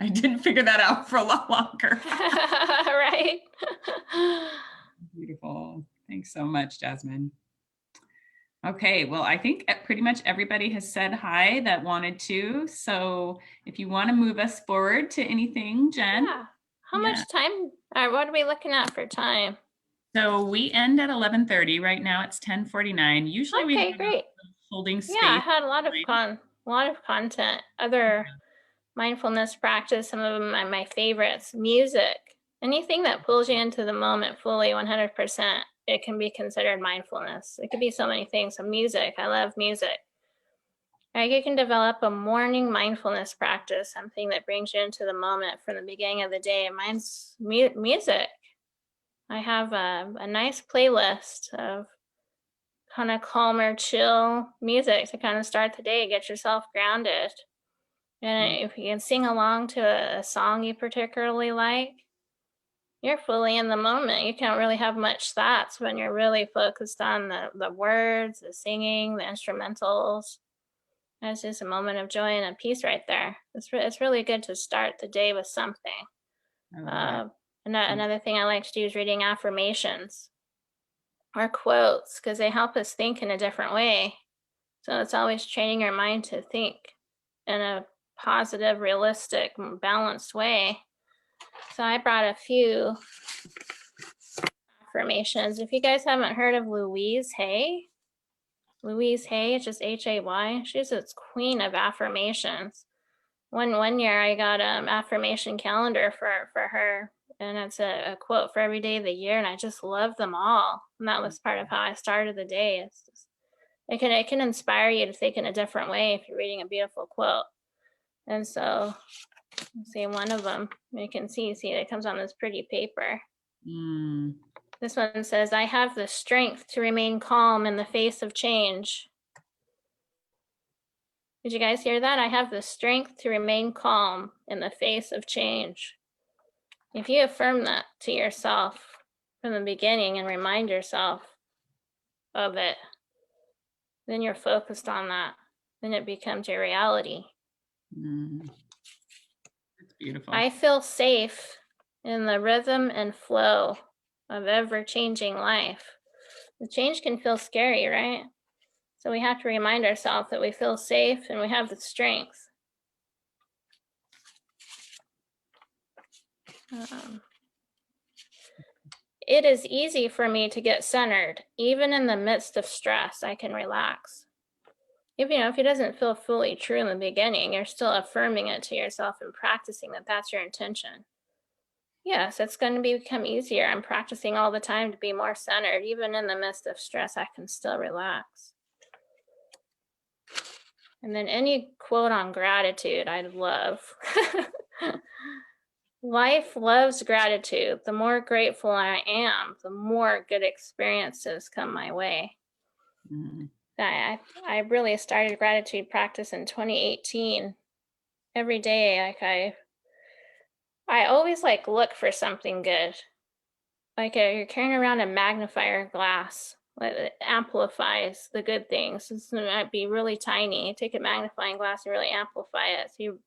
Speaker 2: didn't figure that out for a lot longer.
Speaker 3: Right.
Speaker 2: Beautiful. Thanks so much, Jasmine. Okay, well, I think pretty much everybody has said hi that wanted to. So if you want to move us forward to anything, Jen.
Speaker 3: Yeah. How much time? What are we looking at for time?
Speaker 2: So we end at 11:30. Right now it's 10:49. Usually we have holding space.
Speaker 3: Yeah, I had a lot of content. Other mindfulness practice, some of them are my favorites. Music. Anything that pulls you into the moment fully 100%, it can be considered mindfulness. It could be so many things. So music, I love music. You can develop a morning mindfulness practice, something that brings you into the moment from the beginning of the day. Mine's music. I have a nice playlist of kind of calmer, chill music to kind of start the day, get yourself grounded. And if you can sing along to a song you particularly like, you're fully in the moment. You can't really have much thoughts when you're really focused on the words, the singing, the instrumentals. And it's just a moment of joy and peace right there. It's really good to start the day with something. Another thing I like to do is reading affirmations or quotes because they help us think in a different way. So it's always training your mind to think in a positive, realistic, balanced way. So I brought a few affirmations. If you guys haven't heard of Louise Hay, it's just Hay. She's this queen of affirmations. One year I got an affirmation calendar for her, and it's a quote for every day of the year, and I just love them all. And that was part of how I started the day. It's just, it can inspire you to think in a different way if you're reading a beautiful quote. And so, let's see, one of them you can see it comes on this pretty paper. This one says, "I have the strength to remain calm in the face of change." Did you guys hear that? I have the strength to remain calm in the face of change. If you affirm that to yourself from the beginning and remind yourself of it, then you're focused on that. Then it becomes your reality.
Speaker 2: That's beautiful.
Speaker 3: I feel safe in the rhythm and flow of ever-changing life. The change can feel scary, right? So we have to remind ourselves that we feel safe and we have the strength. It is easy for me to get centered. Even in the midst of stress, I can relax. If it doesn't feel fully true in the beginning, you're still affirming it to yourself and practicing that that's your intention. Yes, it's going to become easier. I'm practicing all the time to be more centered. Even in the midst of stress, I can still relax. And then any quote on gratitude, I love. Life loves gratitude. The more grateful I am, the more good experiences come my way.
Speaker 2: Mm.
Speaker 3: I really started gratitude practice in 2018. Every day, I always look for something good. You're carrying around a magnifier glass that amplifies the good things. This might be really tiny. Take a magnifying glass and really amplify it. So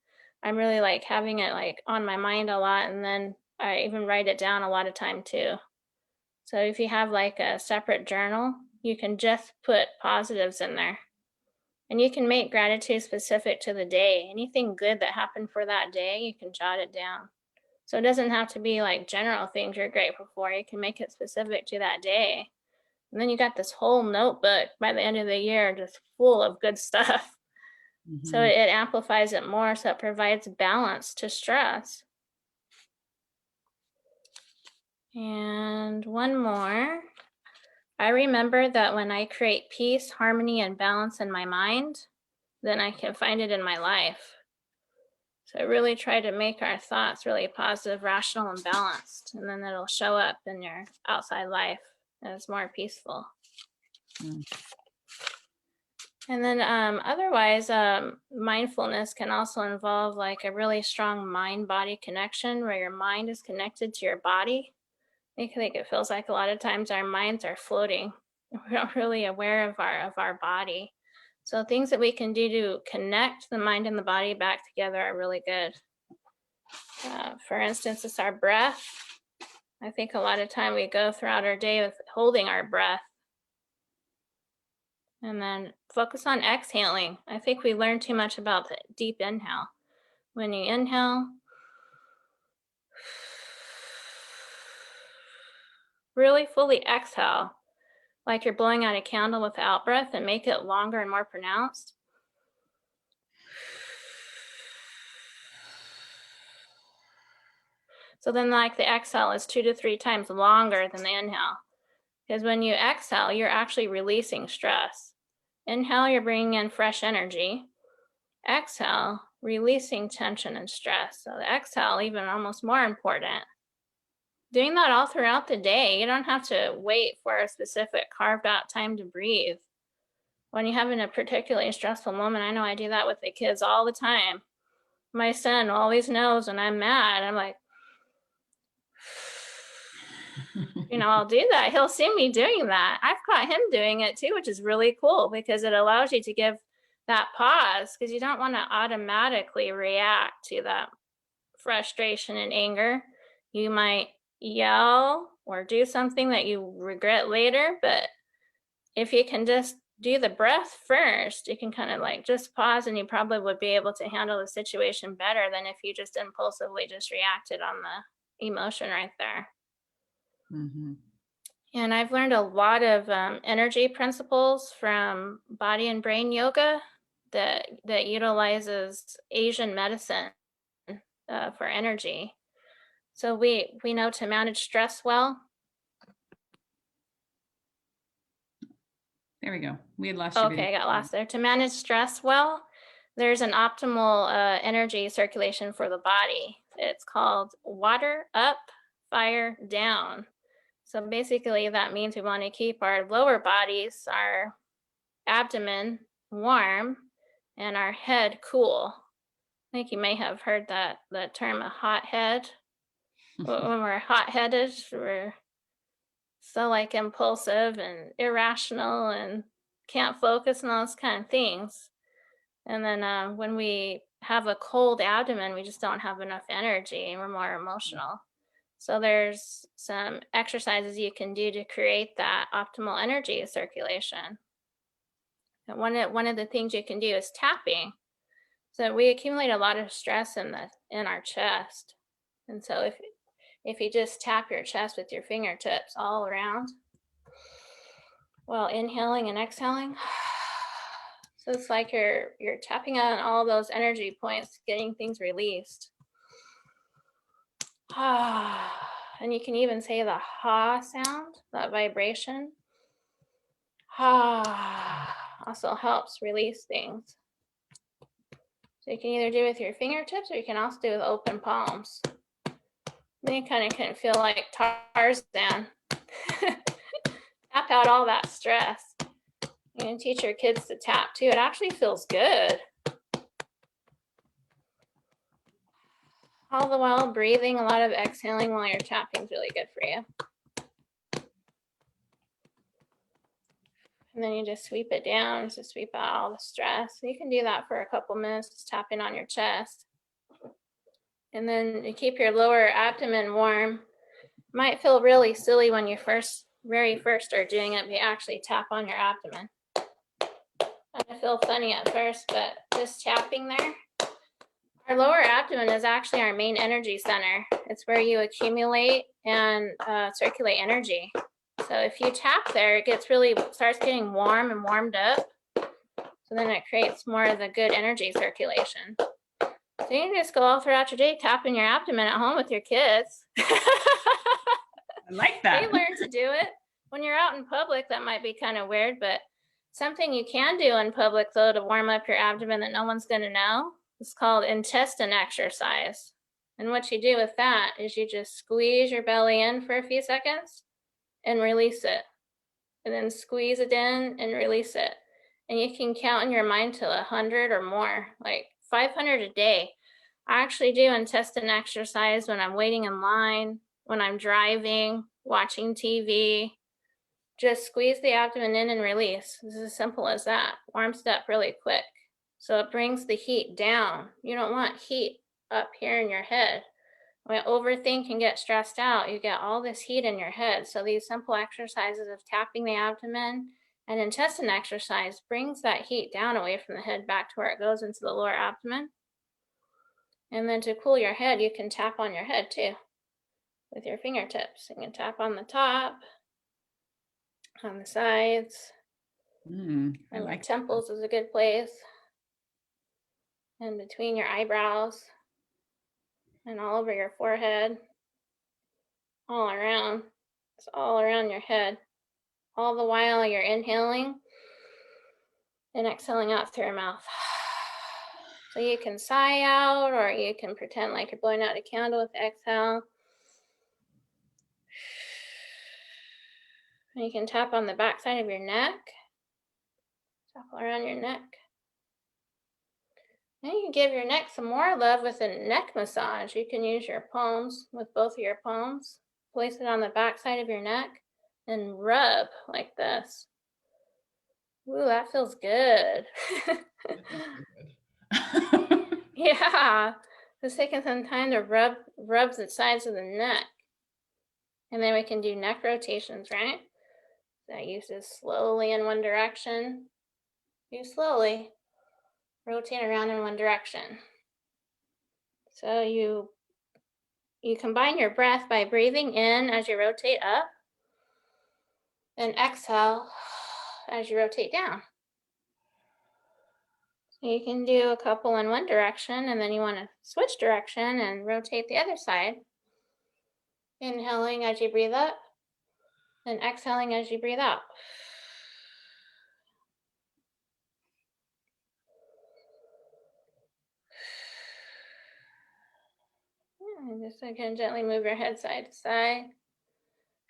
Speaker 3: I'm really having it on my mind a lot, and then I even write it down a lot of time too. So if you have a separate journal, you can just put positives in there. And you can make gratitude specific to the day. Anything good that happened for that day, you can jot it down. So it doesn't have to be general things you're grateful for. You can make it specific to that day. And then you got this whole notebook by the end of the year just full of good stuff. Mm-hmm. So it amplifies it more, so it provides balance to stress. And one more. I remember that when I create peace, harmony, and balance in my mind, then I can find it in my life. So I really try to make our thoughts really positive, rational, and balanced, and then it'll show up in your outside life as more peaceful. Mm. And then otherwise, mindfulness can also involve a really strong mind-body connection where your mind is connected to your body. I think it feels like a lot of times our minds are floating. We're not really aware of our body. So things that we can do to connect the mind and the body back together are really good. For instance, it's our breath. I think a lot of time we go throughout our day with holding our breath. And then focus on exhaling. I think we learn too much about the deep inhale. When you inhale, really fully exhale, like you're blowing out a candle with out breath, and make it longer and more pronounced. So then the exhale is 2 to 3 times longer than the inhale. Because when you exhale, you're actually releasing stress. Inhale, you're bringing in fresh energy. Exhale, releasing tension and stress. So the exhale, even almost more important. Doing that all throughout the day. You don't have to wait for a specific carved out time to breathe. When you're having a particularly stressful moment, I know I do that with the kids all the time. My son always knows when I'm mad. I'm like, I'll do that. He'll see me doing that. I've caught him doing it too, which is really cool because it allows you to give that pause, because you don't want to automatically react to that frustration and anger. You might yell or do something that you regret later, but if you can just do the breath first, you can kind of just pause, and you probably would be able to handle the situation better than if you just impulsively just reacted on the emotion right there. Mm-hmm. And I've learned a lot of energy principles from body and brain yoga that utilizes Asian medicine for energy. So we know to manage stress well.
Speaker 2: There we go. We had lost you.
Speaker 3: Okay, I got lost there. To manage stress well, there's an optimal energy circulation for the body. It's called water up, fire down. So basically that means we want to keep our lower bodies, our abdomen warm, and our head cool. I think you may have heard the term a hot head. When we're hot-headed, we're so impulsive and irrational and can't focus and those kind of things. And then when we have a cold abdomen, we just don't have enough energy and we're more emotional. So there's some exercises you can do to create that optimal energy circulation. And one of the things you can do is tapping. So we accumulate a lot of stress in our chest. And so if you just tap your chest with your fingertips all around while inhaling and exhaling, so it's like you're tapping on all those energy points, getting things released. And you can even say the ha sound, that vibration. Also helps release things. So you can either do it with your fingertips or you can also do it with open palms. Then you kind of can feel like Tarzan. Tap out all that stress. You can teach your kids to tap too. It actually feels good. All the while breathing, a lot of exhaling while you're tapping is really good for you. And then you just sweep it down, just sweep out all the stress. So you can do that for a couple minutes, just tapping on your chest. And then to keep your lower abdomen warm, might feel really silly when you very first start doing it, but you actually tap on your abdomen. I feel funny at first, but just tapping there. Our lower abdomen is actually our main energy center. It's where you accumulate and circulate energy. So if you tap there, it starts getting warm and warmed up. So then it creates more of the good energy circulation. So you can just go all throughout your day tapping your abdomen at home with your kids.
Speaker 2: I like that.
Speaker 3: They learn to do it. When you're out in public, that might be kind of weird, but something you can do in public though to warm up your abdomen that no one's going to know is called intestine exercise. And what you do with that is you just squeeze your belly in for a few seconds and release it. And then squeeze it in and release it. And you can count in your mind to 100 or more, like 500 a day. I actually do intestine exercise when I'm waiting in line, when I'm driving, watching TV. Just squeeze the abdomen in and release. It's as simple as that. Warms it up really quick. So it brings the heat down. You don't want heat up here in your head. When you overthink and get stressed out, you get all this heat in your head. So these simple exercises of tapping the abdomen and intestine exercise brings that heat down away from the head back to where it goes into the lower abdomen. And then to cool your head, you can tap on your head too with your fingertips. You can tap on the top, on the sides,
Speaker 2: I
Speaker 3: and
Speaker 2: like
Speaker 3: your temples is a good place. And between your eyebrows and all over your forehead, all around. It's all around your head. All the while you're inhaling and exhaling out through your mouth. So you can sigh out, or you can pretend like you're blowing out a candle with the exhale. And you can tap on the back side of your neck. Tap around your neck. And you can give your neck some more love with a neck massage. You can use your palms, with both of your palms. Place it on the back side of your neck and rub like this. Ooh, that feels good. Yeah, just taking some time to rub the sides of the neck. And then we can do neck rotations, right? That uses slowly in one direction. You slowly rotate around in one direction. So you combine your breath by breathing in as you rotate up and exhale as you rotate down. So you can do a couple in one direction, and then you want to switch direction and rotate the other side. Inhaling as you breathe up and exhaling as you breathe out. And just again, gently move your head side to side.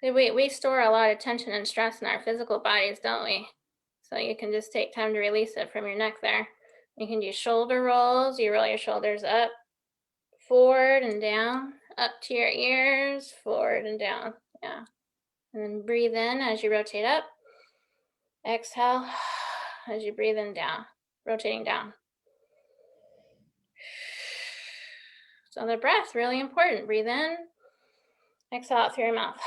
Speaker 3: So we store a lot of tension and stress in our physical bodies, don't we? So you can just take time to release it from your neck there. You can do shoulder rolls. You roll your shoulders up, forward and down, up to your ears, forward and down. Yeah. And then breathe in as you rotate up. Exhale as you breathe in down, rotating down. So the breath, really important. Breathe in Exhale out through your mouth.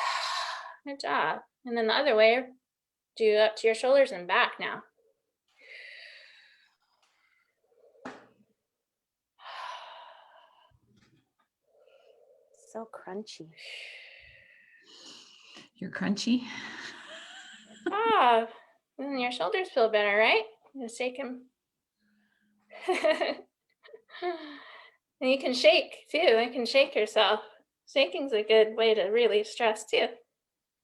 Speaker 3: Good job. And then the other way, do up to your shoulders and back now.
Speaker 1: So crunchy.
Speaker 2: You're crunchy.
Speaker 3: Ah, and your shoulders feel better, right? Just shake them. And you can shake too. You can shake yourself. Shaking's a good way to relieve stress too.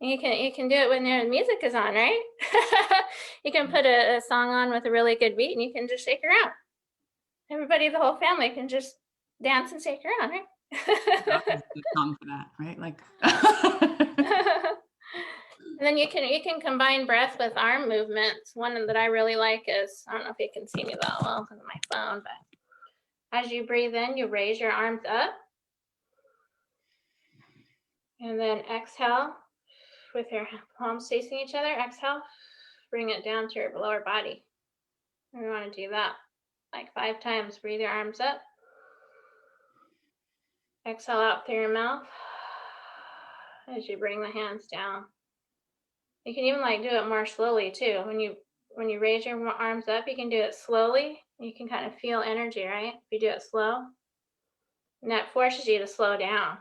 Speaker 3: And you can do it when your music is on, right? You can put a song on with a really good beat, and you can just shake around. Everybody, the whole family can just dance and shake around, right?
Speaker 2: That's a good song for that, right? Like.
Speaker 3: And then you can combine breath with arm movements. One that I really like is, I don't know if you can see me that well because of my phone, but as you breathe in, you raise your arms up. And then exhale with your palms facing each other. Exhale, bring it down to your lower body. And we want to do that like 5 times. Breathe your arms up. Exhale out through your mouth as you bring the hands down. You can even like do it more slowly too. When you raise your arms up, you can do it slowly. You can kind of feel energy, right? If you do it slow, and that forces you to slow down.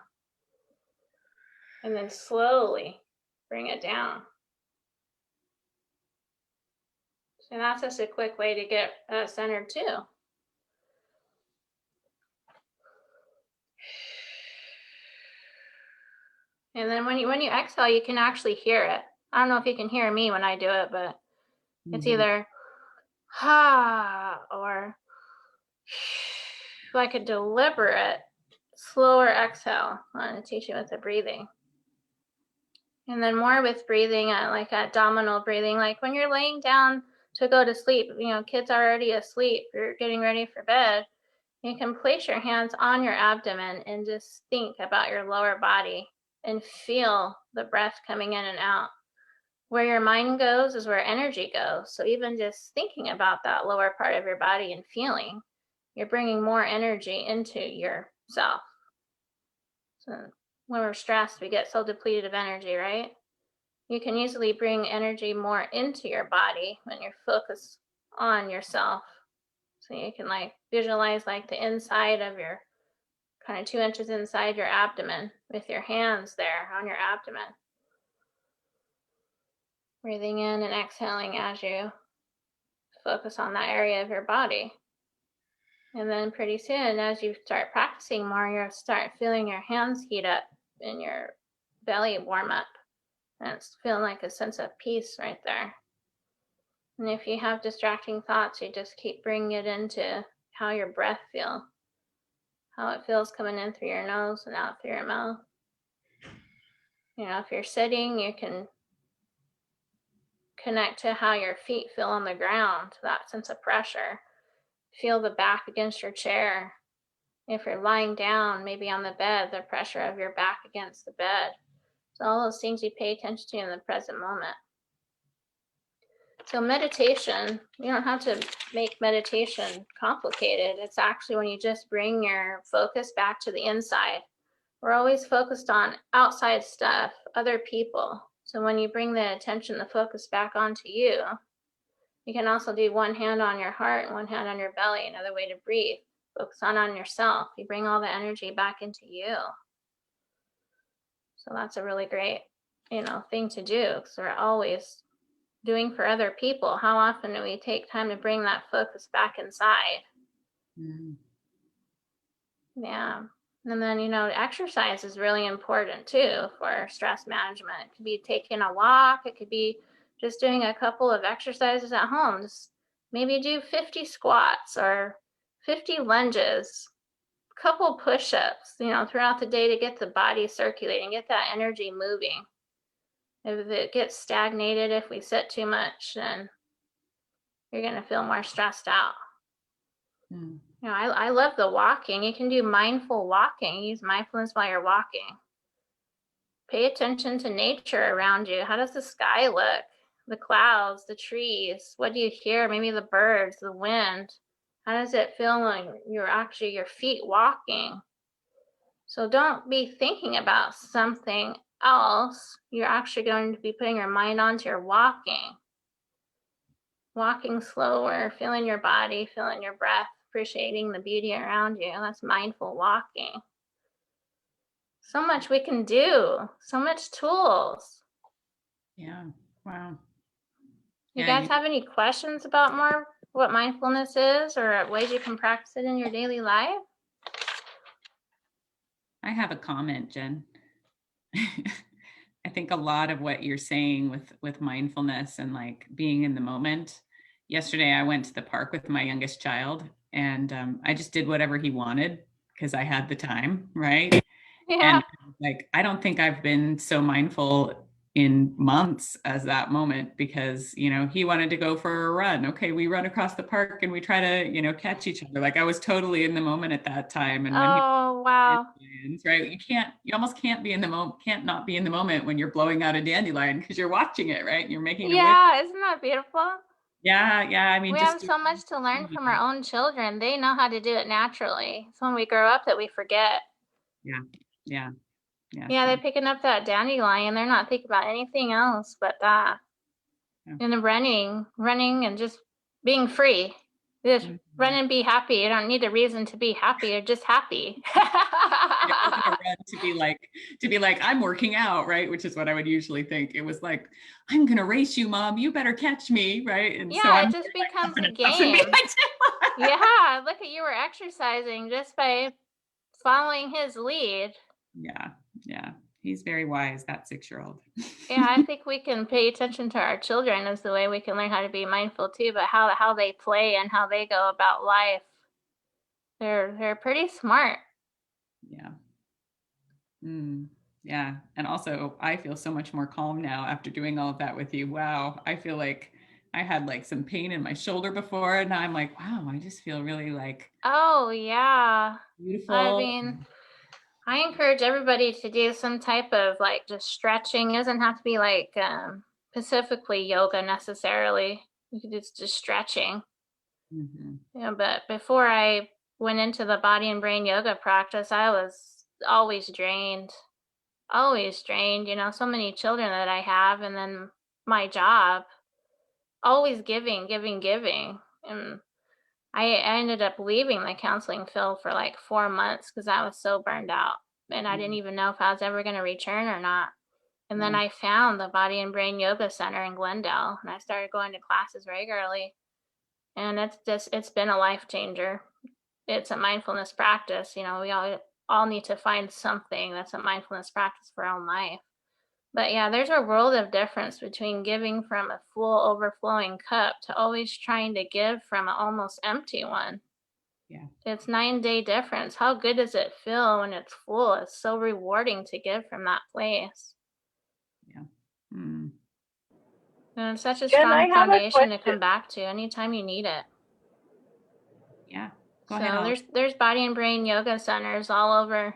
Speaker 3: And then slowly bring it down. So that's just a quick way to get centered too. And then when you exhale, you can actually hear it. I don't know if you can hear me when I do it, but it's either ha or like a deliberate, slower exhale. I'm going to teach you with the breathing. And then more with breathing, like abdominal breathing, like when you're laying down to go to sleep, kids are already asleep, you're getting ready for bed, you can place your hands on your abdomen and just think about your lower body and feel the breath coming in and out. Where your mind goes is where energy goes. So even just thinking about that lower part of your body and feeling, you're bringing more energy into yourself. So when we're stressed, we get so depleted of energy, right? You can easily bring energy more into your body when you're focused on yourself. So you can like visualize like the inside of your, kind of 2 inches inside your abdomen with your hands there on your abdomen. Breathing in and exhaling as you focus on that area of your body. And then pretty soon, as you start practicing more, you'll start feeling your hands heat up and your belly warm up. And it's feeling like a sense of peace right there. And if you have distracting thoughts, you just keep bringing it into how your breath feels, how it feels coming in through your nose and out through your mouth. If you're sitting, you can connect to how your feet feel on the ground, that sense of pressure. Feel the back against your chair. If you're lying down, maybe on the bed, the pressure of your back against the bed. So all those things you pay attention to in the present moment. So meditation, you don't have to make meditation complicated. It's actually when you just bring your focus back to the inside. We're always focused on outside stuff, other people. So when you bring the attention, the focus back onto you, you can also do one hand on your heart and one hand on your belly, another way to breathe. Focus on yourself. You bring all the energy back into you. So that's a really great, thing to do, because we're always doing for other people. How often do we take time to bring that focus back inside? Yeah. And then, exercise is really important too for stress management. It could be taking a walk. It could be just doing a couple of exercises at home. Just maybe do 50 squats or 50 lunges, a couple push-ups, throughout the day to get the body circulating, get that energy moving. If it gets stagnated, if we sit too much, then you're going to feel more stressed out. I love the walking. You can do mindful walking. Use mindfulness while you're walking. Pay attention to nature around you. How does the sky look? The clouds, the trees. What do you hear? Maybe the birds, the wind. How does it feel when you're actually your feet walking? So don't be thinking about something else. You're actually going to be putting your mind onto your walking. Walking slower, feeling your body, feeling your breath, appreciating the beauty around you. That's mindful walking. So much we can do, so much tools.
Speaker 2: Yeah. Wow.
Speaker 3: You
Speaker 2: Yeah,
Speaker 3: guys have any questions about more what mindfulness is or ways you can practice it in your daily life?
Speaker 2: I have a comment, Jen. I think a lot of what you're saying with mindfulness and like being in the moment. Yesterday, I went to the park with my youngest child, and I just did whatever he wanted because I had the time, right?
Speaker 3: Yeah.
Speaker 2: And like, I don't think I've been so mindful in months as that moment because, you know, he wanted to go for a run. Okay, we run across the park and we try to, you know, catch each other. Like I was totally in the moment at that time. And when he
Speaker 3: Oh, wow.
Speaker 2: right, you almost can't be in the moment, can't not be in the moment when you're blowing out a dandelion because you're watching it, right? You're making a wish.
Speaker 3: Yeah, isn't that beautiful?
Speaker 2: Yeah, I mean,
Speaker 3: We
Speaker 2: just
Speaker 3: have so much to learn from our own children. They know how to do it naturally. It's when we grow up that we forget.
Speaker 2: Yeah.
Speaker 3: Yeah, they're picking up that dandelion. They're not thinking about anything else but that.
Speaker 2: Yeah.
Speaker 3: And the running and just being free. Just run and be happy. You don't need a reason to be happy. You're just happy.
Speaker 2: It wasn't a run to be like I'm working out, right? Which is what I would usually think. It was like, I'm gonna race you, Mom. You better catch me, right? And
Speaker 3: Yeah,
Speaker 2: so I'm
Speaker 3: it just becomes a
Speaker 2: confident enough in me.
Speaker 3: game. Yeah, look at you were exercising just by following his lead.
Speaker 2: Yeah. He's very wise, that 6-year-old.
Speaker 3: Yeah, I think we can pay attention to our children is the way we can learn how to be mindful too, but how they play and how they go about life. They're pretty smart.
Speaker 2: Yeah. Yeah. And also I feel so much more calm now after doing all of that with you. Wow. I feel like I had like some pain in my shoulder before, and now I'm like, wow, I just feel really like
Speaker 3: Oh, yeah.
Speaker 2: beautiful.
Speaker 3: I mean, I encourage everybody to do some type of like just stretching. It doesn't have to be like specifically yoga necessarily. You could just stretching. Yeah, but before I went into the body and brain yoga practice, I was always drained. Always drained, you know, so many children that I have, and then my job, always giving. And I ended up leaving the counseling field for like 4 months because I was so burned out. And I didn't even know if I was ever going to return or not. And then I found the Body and Brain Yoga Center in Glendale, and I started going to classes regularly. And it's been a life changer. It's a mindfulness practice. You know, we all need to find something that's a mindfulness practice for our own life. But yeah, there's a world of difference between giving from a full overflowing cup to always trying to give from an almost empty one.
Speaker 2: Yeah.
Speaker 3: It's 9-day difference. How good does it feel when it's full? It's so rewarding to give from that place.
Speaker 2: Yeah.
Speaker 3: And it's such a
Speaker 12: Jen, I
Speaker 3: strong
Speaker 12: have a
Speaker 3: foundation to
Speaker 12: question.
Speaker 3: come back to anytime you need it.
Speaker 2: Yeah. Go
Speaker 3: So
Speaker 2: ahead, Holly.
Speaker 3: there's body and brain yoga centers all over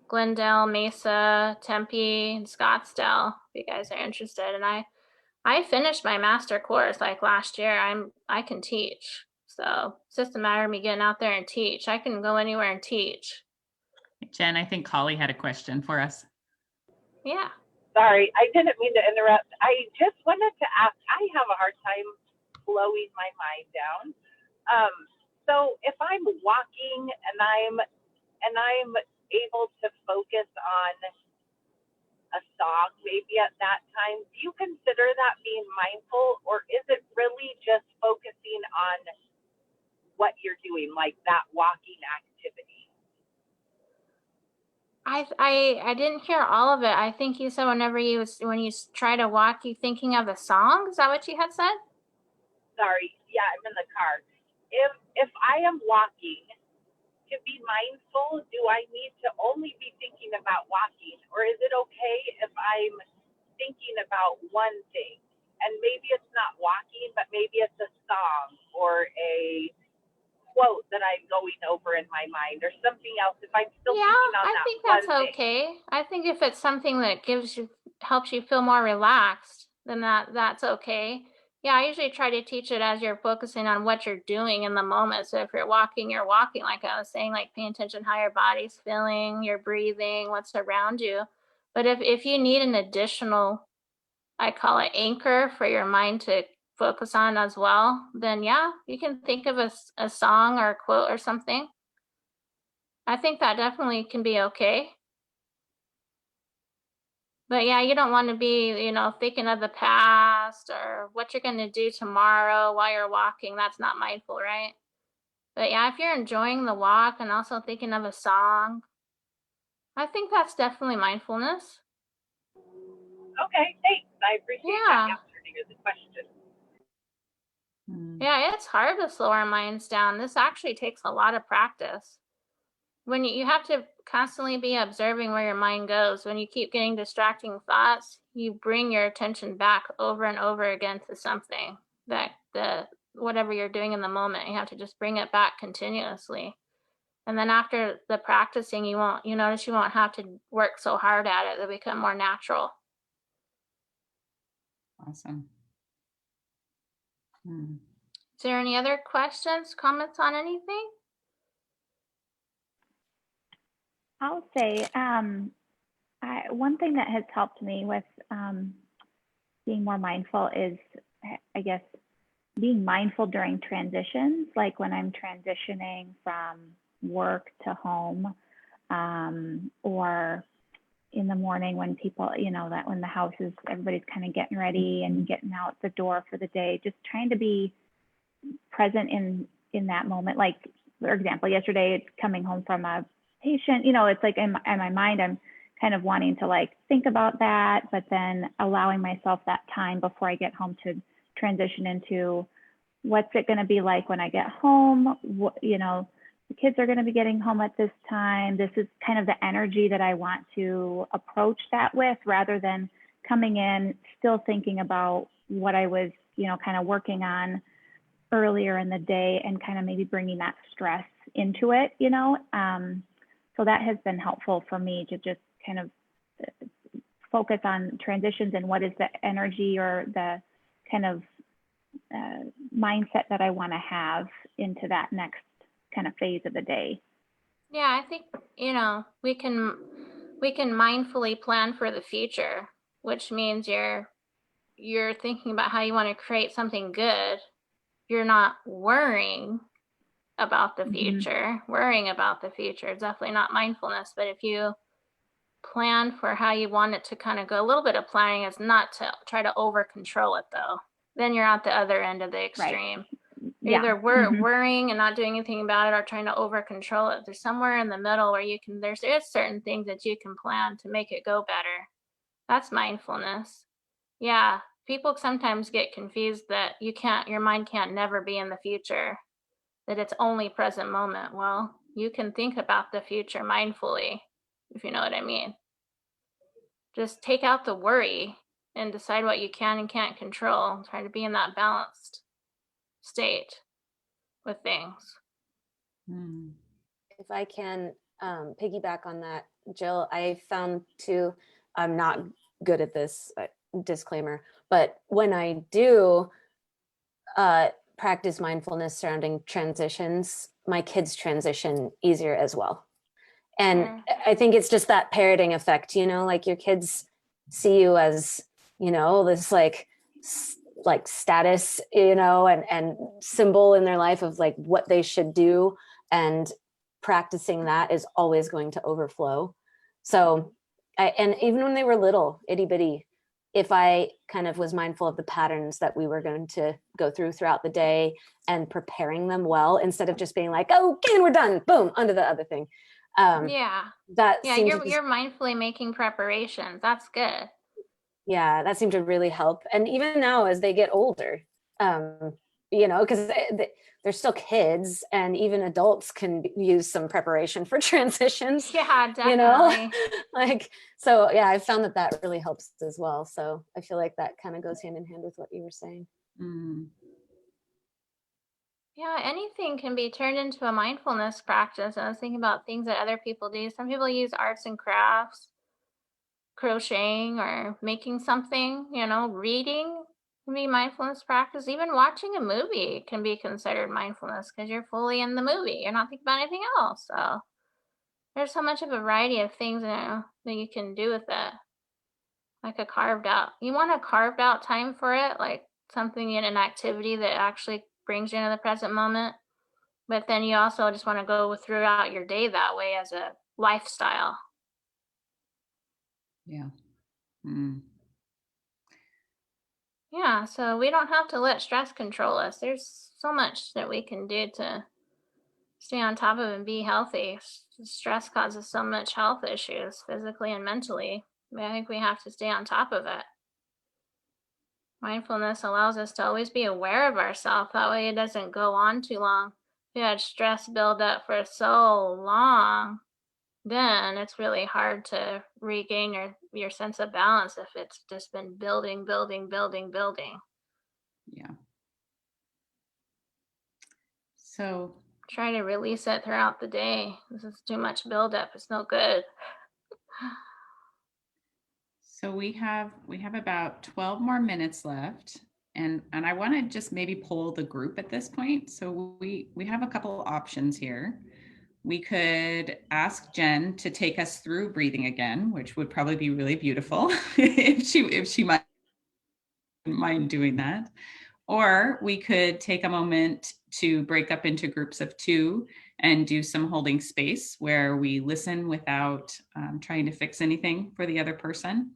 Speaker 3: Glendale, Mesa, Tempe, and Scottsdale, if you guys are interested. And I finished my master course like last year. I can teach. So it's just a matter of me getting out there and teach. I can go anywhere and teach.
Speaker 2: Jen, I think Holly had a question for us.
Speaker 3: Yeah.
Speaker 12: Sorry, I didn't mean to interrupt. I just wanted to ask, I have a hard time slowing my mind down. So if I'm walking and I'm able to focus on a song maybe at that time, do you consider that being mindful, or is it really just focusing on what you're doing, like that walking activity?
Speaker 3: I didn't hear all of it. I think you said when you try to walk, you thinking of a song. Is that what you had said?
Speaker 12: Sorry, yeah, I'm in the car. If I am walking, to be mindful, do I need to only be thinking about walking, or is it okay if I'm thinking about one thing? And maybe it's not walking, but maybe it's a song or a quote that I'm going over in my mind or something else. If I'm still thinking on
Speaker 3: I
Speaker 12: that
Speaker 3: think
Speaker 12: one
Speaker 3: that's
Speaker 12: thing.
Speaker 3: okay. I think if it's something that helps you feel more relaxed, then that's okay. Yeah, I usually try to teach it as you're focusing on what you're doing in the moment. So if you're walking, like I was saying, like paying attention how your body's feeling, your breathing, what's around you. But if you need an additional, I call it anchor for your mind to focus on as well, then yeah, you can think of a song or a quote or something. I think that definitely can be okay. But yeah, you don't want to be, thinking of the past or what you're going to do tomorrow while you're walking. That's not mindful, right? But yeah, if you're enjoying the walk and also thinking of a song, I think that's definitely mindfulness.
Speaker 12: Okay, thanks. I appreciate that
Speaker 3: Yeah.
Speaker 12: answer to the question.
Speaker 3: Yeah, it's hard to slow our minds down. This actually takes a lot of practice. When you have to constantly be observing where your mind goes. When you keep getting distracting thoughts, you bring your attention back over and over again to something that whatever you're doing in the moment. You have to just bring it back continuously. And then after the practicing, you notice you won't have to work so hard at it. It'll become more natural.
Speaker 2: Awesome.
Speaker 3: Is there any other questions, comments on anything?
Speaker 6: I'll say one thing that has helped me with being more mindful is, I guess, being mindful during transitions, like when I'm transitioning from work to home, or in the morning when people, that when the house is, everybody's kind of getting ready and getting out the door for the day, just trying to be present in that moment. Like, for example, yesterday, it's coming home from a patient, it's like in my mind, I'm kind of wanting to like think about that, but then allowing myself that time before I get home to transition into what's it going to be like when I get home. The kids are going to be getting home at this time. This is kind of the energy that I want to approach that with, rather than coming in still thinking about what I was, kind of working on earlier in the day and kind of maybe bringing that stress into it, so that has been helpful for me to just kind of focus on transitions and what is the energy or the kind of mindset that I want to have into that next kind of phase of the day.
Speaker 3: Yeah, I think, we can mindfully plan for the future, which means you're thinking about how you want to create something good. You're not worrying about the future. Worrying about the future is definitely not mindfulness. But if you plan for how you want it to kind of go, a little bit of planning is not to try to over control it, though. Then you're at the other end of the extreme. Right. Either worrying and not doing anything about it, or trying to over control it. There's somewhere in the middle where there's certain things that you can plan to make it go better. That's mindfulness. Yeah. People sometimes get confused that your mind can't never be in the future, that it's only present moment. Well, you can think about the future mindfully, if you know what I mean. Just take out the worry and decide what you can and can't control. Try to be in that balanced state with things.
Speaker 1: If I can piggyback on that, Jill, I found too, I'm not good at this, disclaimer, but when I do practice mindfulness surrounding transitions, my kids transition easier as well. And I think it's just that parroting effect, like your kids see you as, this like status, and symbol in their life of like what they should do. And practicing that is always going to overflow. So, and even when they were little, itty bitty, if I kind of was mindful of the patterns that we were going to go through throughout the day and preparing them well, instead of just being like, okay, and we're done, boom, onto the other thing.
Speaker 3: You're mindfully making preparations. That's good.
Speaker 1: Yeah, that seemed to really help. And even now as they get older, because they're still kids, and even adults can use some preparation for transitions.
Speaker 3: Yeah, definitely.
Speaker 1: So yeah, I found that really helps as well. So I feel like that kind of goes hand in hand with what you were saying.
Speaker 3: Yeah, anything can be turned into a mindfulness practice. I was thinking about things that other people do. Some people use arts and crafts, crocheting or making something, reading. can be mindfulness practice. Even watching a movie can be considered mindfulness because you're fully in the movie. You're not thinking about anything else. So there's so much of a variety of things that you can do with it. Like a carved out. You want a carved out time for it, like something in an activity that actually brings you into the present moment. But then you also just want to go throughout your day that way as a lifestyle.
Speaker 2: Yeah. Mm.
Speaker 3: Yeah, so we don't have to let stress control us. There's so much that we can do to stay on top of and be healthy. Stress causes so much health issues, physically and mentally. But I think we have to stay on top of it. Mindfulness allows us to always be aware of ourselves. That way it doesn't go on too long. If you had stress build up for so long, then it's really hard to regain your sense of balance if it's just been building.
Speaker 2: Yeah. So
Speaker 3: Try to release it throughout the day. This is too much buildup. It's no good.
Speaker 2: So we have about 12 more minutes left. And I want to just maybe poll the group at this point. So we have a couple options here. We could ask Jen to take us through breathing again, which would probably be really beautiful if she might mind doing that. Or we could take a moment to break up into groups of 2 and do some holding space where we listen without trying to fix anything for the other person.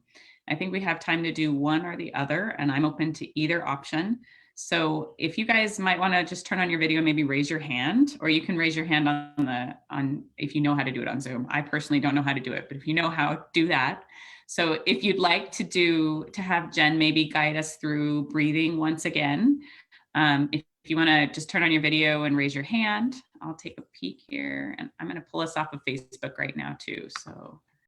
Speaker 2: I think we have time to do one or the other, and I'm open to either option. So if you guys might want to just turn on your video and maybe raise your hand, or you can raise your hand on if you know how to do it on Zoom. I personally don't know how to do it, but if you know how, do that. So if you'd like to have Jen maybe guide us through breathing once again, if you want to just turn on your video and raise your hand, I'll take a peek here, and I'm going to pull us off of Facebook right now too. So